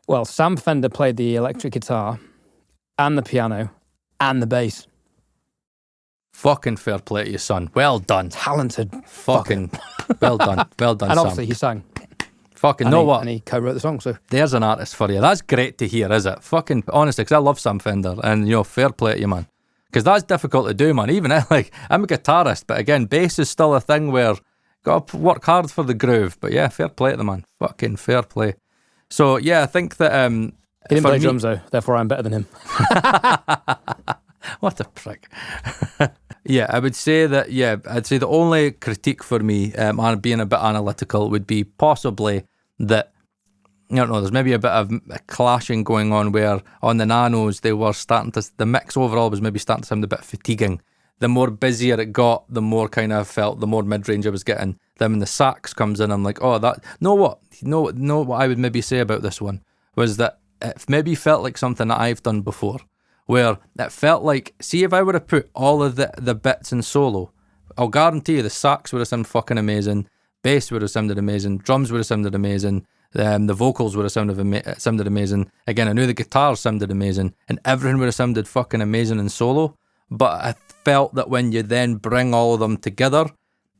Well, Sam Fender played the electric guitar and the piano and the bass. Fucking fair play to you, son. Well done. Talented. Fucking well done. Well done, and Sam. obviously he sang. Fucking And he co-wrote the song, so. There's an artist for you. That's great to hear, is it? Fucking, honestly, because I love Sam Fender, and, fair play to you, man. Because that's difficult to do, man. Even, I'm a guitarist, but again, bass is still a thing where got to work hard for the groove. But yeah, fair play to the man. Fucking fair play. So, yeah, I think that... he didn't play drums, though. Therefore, I'm better than him. What a prick. Yeah, I would say that, I'd say the only critique for me, being a bit analytical, would be possibly that, I don't know, there's maybe a bit of clashing going on where on the nanos, they were the mix overall was maybe starting to sound a bit fatiguing. The more busier it got, the more kind of felt, the more mid-range I was getting. Then when the sax comes in, I'm like, what I would maybe say about this one was that it maybe felt like something that I've done before, where it felt like, see, if I would have put all of the bits in solo, I'll guarantee you the sax would have sounded fucking amazing, bass would have sounded amazing, drums would have sounded amazing, the vocals would have sounded amazing. Again, I knew the guitars sounded amazing, and everything would have sounded fucking amazing in solo. But I felt that when you then bring all of them together,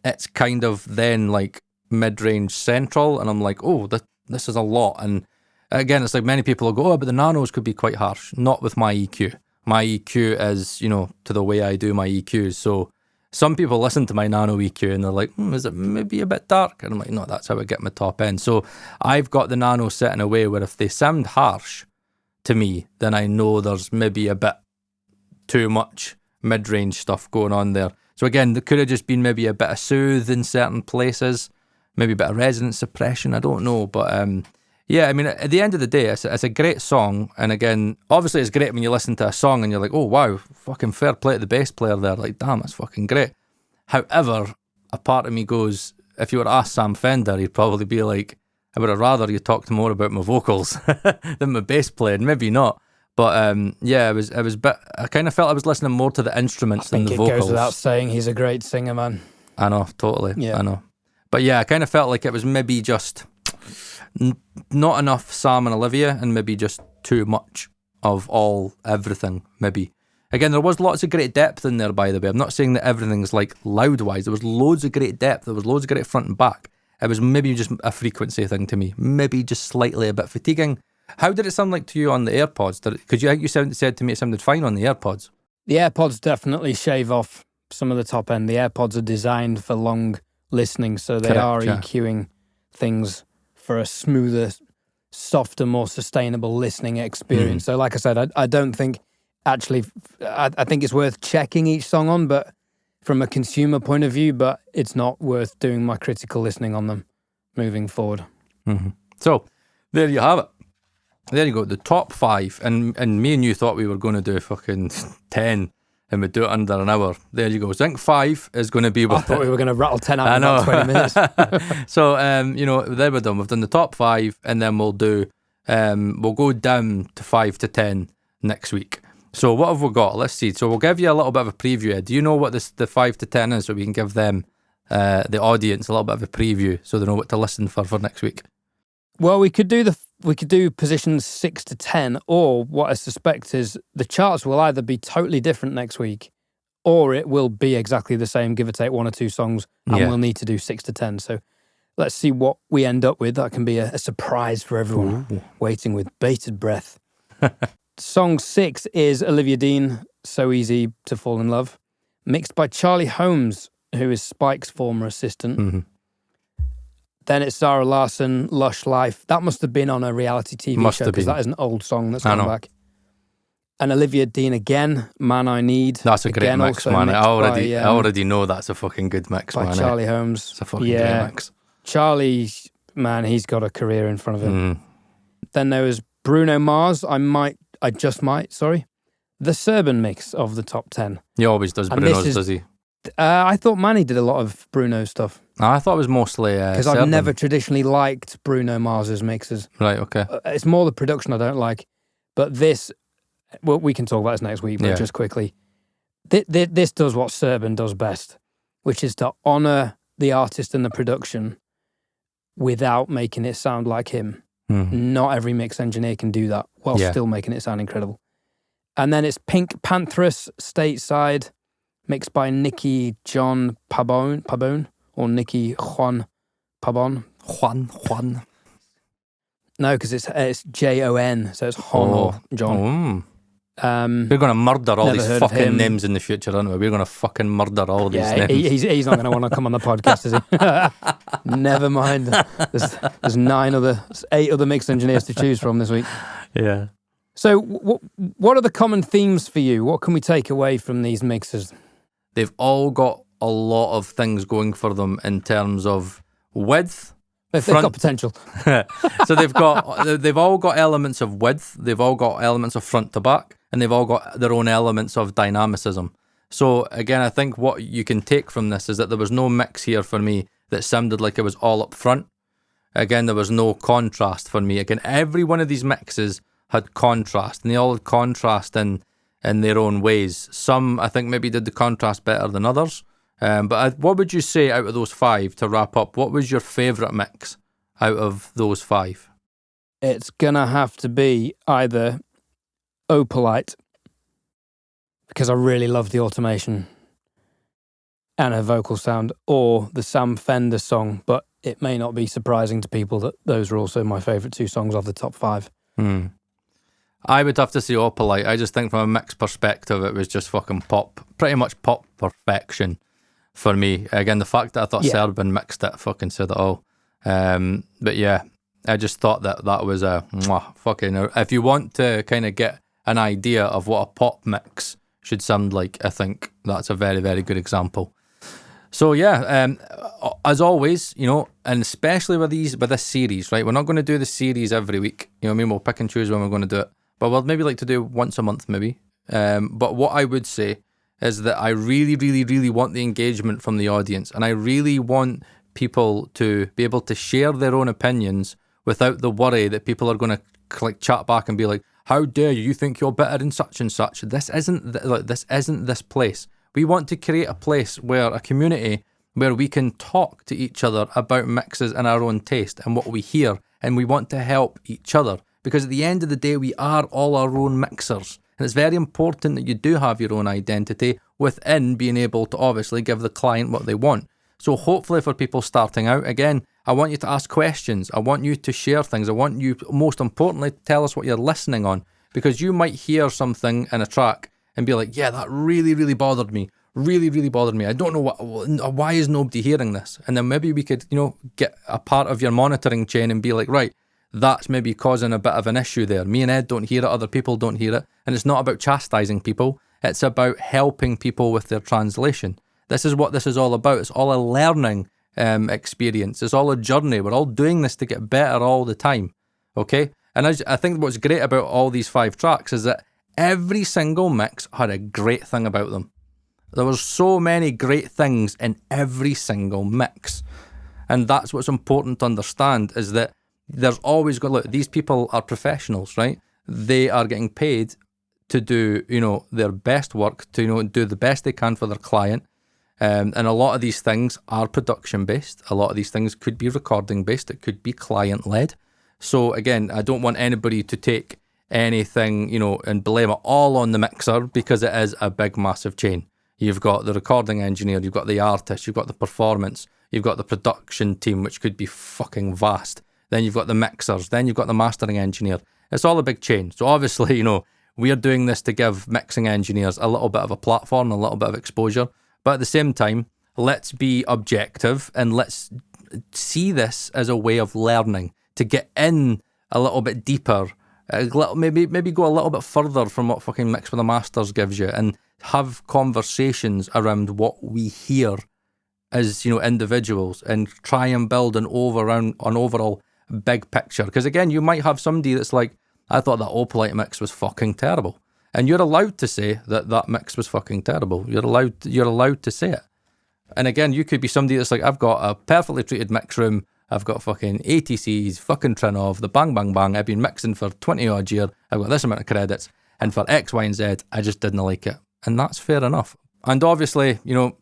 it's kind of then like mid-range central, and I'm like, oh, this is a lot. And again, it's like many people will go, oh, but the nanos could be quite harsh. Not with my EQ. My EQ is, to the way I do my EQs. So some people listen to my nano EQ and they're like, is it maybe a bit dark? And I'm like, no, that's how I get my top end. So I've got the nano set in a way where if they sound harsh to me, then I know there's maybe a bit too much mid-range stuff going on there. So again, there could have just been maybe a bit of soothe in certain places, maybe a bit of resonance suppression, I don't know. But yeah, I mean, at the end of the day, it's a great song. And again, obviously it's great when you listen to a song and you're like, oh wow, fucking fair play to the bass player there. Like, damn, that's fucking great. However, a part of me goes, if you were to ask Sam Fender, he'd probably be like, I would have rather you talked more about my vocals than my bass playing. Maybe not. But yeah, it was a bit, I kind of felt I was listening more to the instruments than the vocals. It goes without saying he's a great singer, man. I know, totally. Yeah. I know. But yeah, I kind of felt like it was maybe just not enough Sam and Olivia, and maybe just too much of everything, maybe. Again, there was lots of great depth in there, by the way. I'm not saying that everything's like loud-wise. There was loads of great depth. There was loads of great front and back. It was maybe just a frequency thing to me. Maybe just slightly a bit fatiguing. How did it sound like to you on the AirPods? Because you said to me it sounded fine on the AirPods. The AirPods definitely shave off some of the top end. The AirPods are designed for long listening, so they are EQing things for a smoother, softer, more sustainable listening experience. So like I said, I don't think actually, I think it's worth checking each song on, but from a consumer point of view, but it's not worth doing my critical listening on them moving forward. Mm-hmm. So there you have it. There you go, the top 5, and me and you thought we were going to do fucking 10 and we'd do it under an hour. There you go. So I think 5 is going to be I thought we were going to rattle 10 out in about 20 minutes. So, there we're done. We've done the top 5, and then we'll go down to 5 to 10 next week. So what have we got? Let's see. So we'll give you a little bit of a preview. Do you know what the 5 to 10 is, so we can give them, the audience, a little bit of a preview so they know what to listen for next week? Well, we could do positions 6 to 10, or what I suspect is the charts will either be totally different next week, or it will be exactly the same, give or take 1 or 2 songs, and we'll need to do 6 to 10. So let's see what we end up with. That can be a surprise for everyone, waiting with bated breath. Song 6 is Olivia Dean, So Easy to Fall in Love, mixed by Charlie Holmes, who is Spike's former assistant. Mm-hmm. Then it's Zara Larsson, Lush Life. That must have been on a reality TV show, because that is an old song that's gone back. And Olivia Dean again, Man I Need. That's a great mix, man. I already know that's a fucking good mix, by man. Charlie Holmes. It's a fucking great mix. Charlie, man, he's got a career in front of him. Then there was Bruno Mars, the Serban mix of the top 10. He always does Bruno's, does he? I thought Manny did a lot of Bruno stuff. I thought it was mostly because I've never traditionally liked Bruno Mars's mixes. Right, okay. It's more the production I don't like. But this, well, we can talk about this next week, but just quickly. This does what Serban does best, which is to honour the artist and the production without making it sound like him. Mm-hmm. Not every mix engineer can do that while still making it sound incredible. And then it's Pink Panthers, Stateside, mixed by Nicky John Pabon, or Nicky Juan Pabon. Juan. No, because it's Jon, so it's Hon or John. We're going to murder all these fucking names in the future, aren't we? We're going to fucking murder all these names. He's not going to want to come on the podcast, is he? Never mind. There's 8 other mix engineers to choose from this week. Yeah. So what are the common themes for you? What can we take away from these mixes? They've all got a lot of things going for them in terms of width. They've got potential. So they've all got elements of width, they've all got elements of front to back, and they've all got their own elements of dynamicism. So again, I think what you can take from this is that there was no mix here for me that sounded like it was all up front. again, there was no contrast for me. Again, every one of these mixes had contrast, and they all had contrast in their own ways. Some, I think, maybe did the contrast better than others. But what would you say out of those 5 to wrap up? What was your favourite mix out of those 5? It's going to have to be either Opalite, because I really love the automation and her vocal sound, or the Sam Fender song, but it may not be surprising to people that those are also my favourite 2 songs of the top 5. I would have to say Opalite. I just think from a mix perspective, it was just fucking pop, pretty much pop perfection for me. Again, the fact that I thought Serban mixed it fucking said it all. But yeah, I just thought that was a fucking... If you want to kind of get an idea of what a pop mix should sound like, I think that's a very, very good example. So yeah, as always, you know, and especially with this series, right? We're not going to do the series every week. You know what I mean? We'll pick and choose when we're going to do it. But we'll maybe like to do once a month, maybe. But what I would say is that I really, really, really want the engagement from the audience, and I really want people to be able to share their own opinions without the worry that people are going to like chat back and be like, "How dare you think you're better in such and such?" This isn't this place. We want to create a place where a community where we can talk to each other about mixes and our own taste and what we hear, and we want to help each other, because at the end of the day, we are all our own mixers. And it's very important that you do have your own identity within being able to obviously give the client what they want. So hopefully for people starting out, again, I want you to ask questions. I want you to share things. I want you, most importantly, to tell us what you're listening on, because you might hear something in a track and be like, yeah, that really, really bothered me. Really, really bothered me. I don't know why is nobody hearing this? And then maybe we could, you know, get a part of your monitoring chain and be like, right, that's maybe causing a bit of an issue there. Me and Ed don't hear it, other people don't hear it. And it's not about chastising people. It's about helping people with their translation. This is what this is all about. It's all a learning experience. It's all a journey. We're all doing this to get better all the time. Okay? And I think what's great about all these 5 tracks is that every single mix had a great thing about them. There was so many great things in every single mix. And that's what's important to understand, is that there's always going to look, these people are professionals, right? They are getting paid to do, you know, their best work, to, you know, do the best they can for their client. And a lot of these things are production based. A lot of these things could be recording based. It could be client led. So again, I don't want anybody to take anything, you know, and blame it all on the mixer, because it is a big, massive chain. You've got the recording engineer, you've got the artist, you've got the performance, you've got the production team, which could be fucking vast. Then you've got the mixers, then you've got the mastering engineer. It's all a big chain. So obviously, you know, we're doing this to give mixing engineers a little bit of a platform, a little bit of exposure. But at the same time, let's be objective and let's see this as a way of learning, to get in a little bit deeper, maybe go a little bit further from what fucking Mix with the Masters gives you, and have conversations around what we hear as, you know, individuals, and try and build an overall big picture. Because again, you might have somebody that's like, I thought that Opalite mix was fucking terrible. And you're allowed to say that mix was fucking terrible. You're allowed to say it. And again, you could be somebody that's like, I've got a perfectly treated mix room. I've got fucking ATCs, fucking Trinov, the bang, bang, bang. I've been mixing for 20 odd years. I've got this amount of credits. And for X, Y, and Z, I just didn't like it. And that's fair enough. And obviously, you know,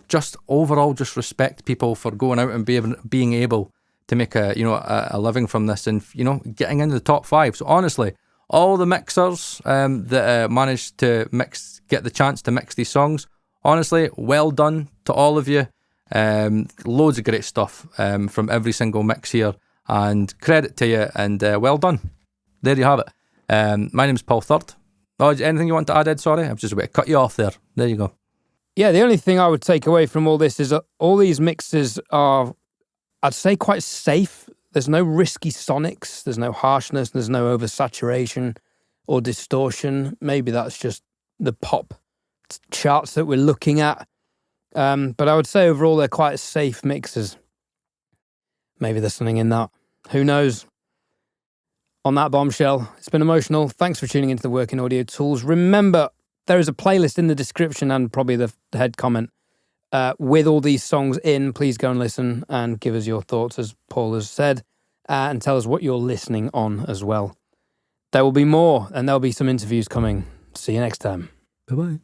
just overall, just respect people for going out and being able to make a living from this, and, you know, getting into the top 5. So honestly, all the mixers that managed to get the chance to mix these songs, honestly, well done to all of you. Loads of great stuff from every single mix here, and credit to you, and well done. There you have it. My name's Paul Third. Oh, anything you want to add, Ed? Sorry, I've just about to cut you off there. There you go. Yeah, the only thing I would take away from all this is that all these mixes are, I'd say, quite safe. There's no risky sonics, there's no harshness, there's no oversaturation or distortion. Maybe that's just the pop charts that we're looking at. But I would say overall they're quite safe mixes. Maybe there's something in that. Who knows? On that bombshell, it's been emotional. Thanks for tuning into the Working Audio Tools. Remember, there is a playlist in the description and probably the head comment with all these songs in. Please go and listen and give us your thoughts, as Paul has said. and tell us what you're listening on as well. There will be more, and there'll be some interviews coming. See you next time. Bye-bye.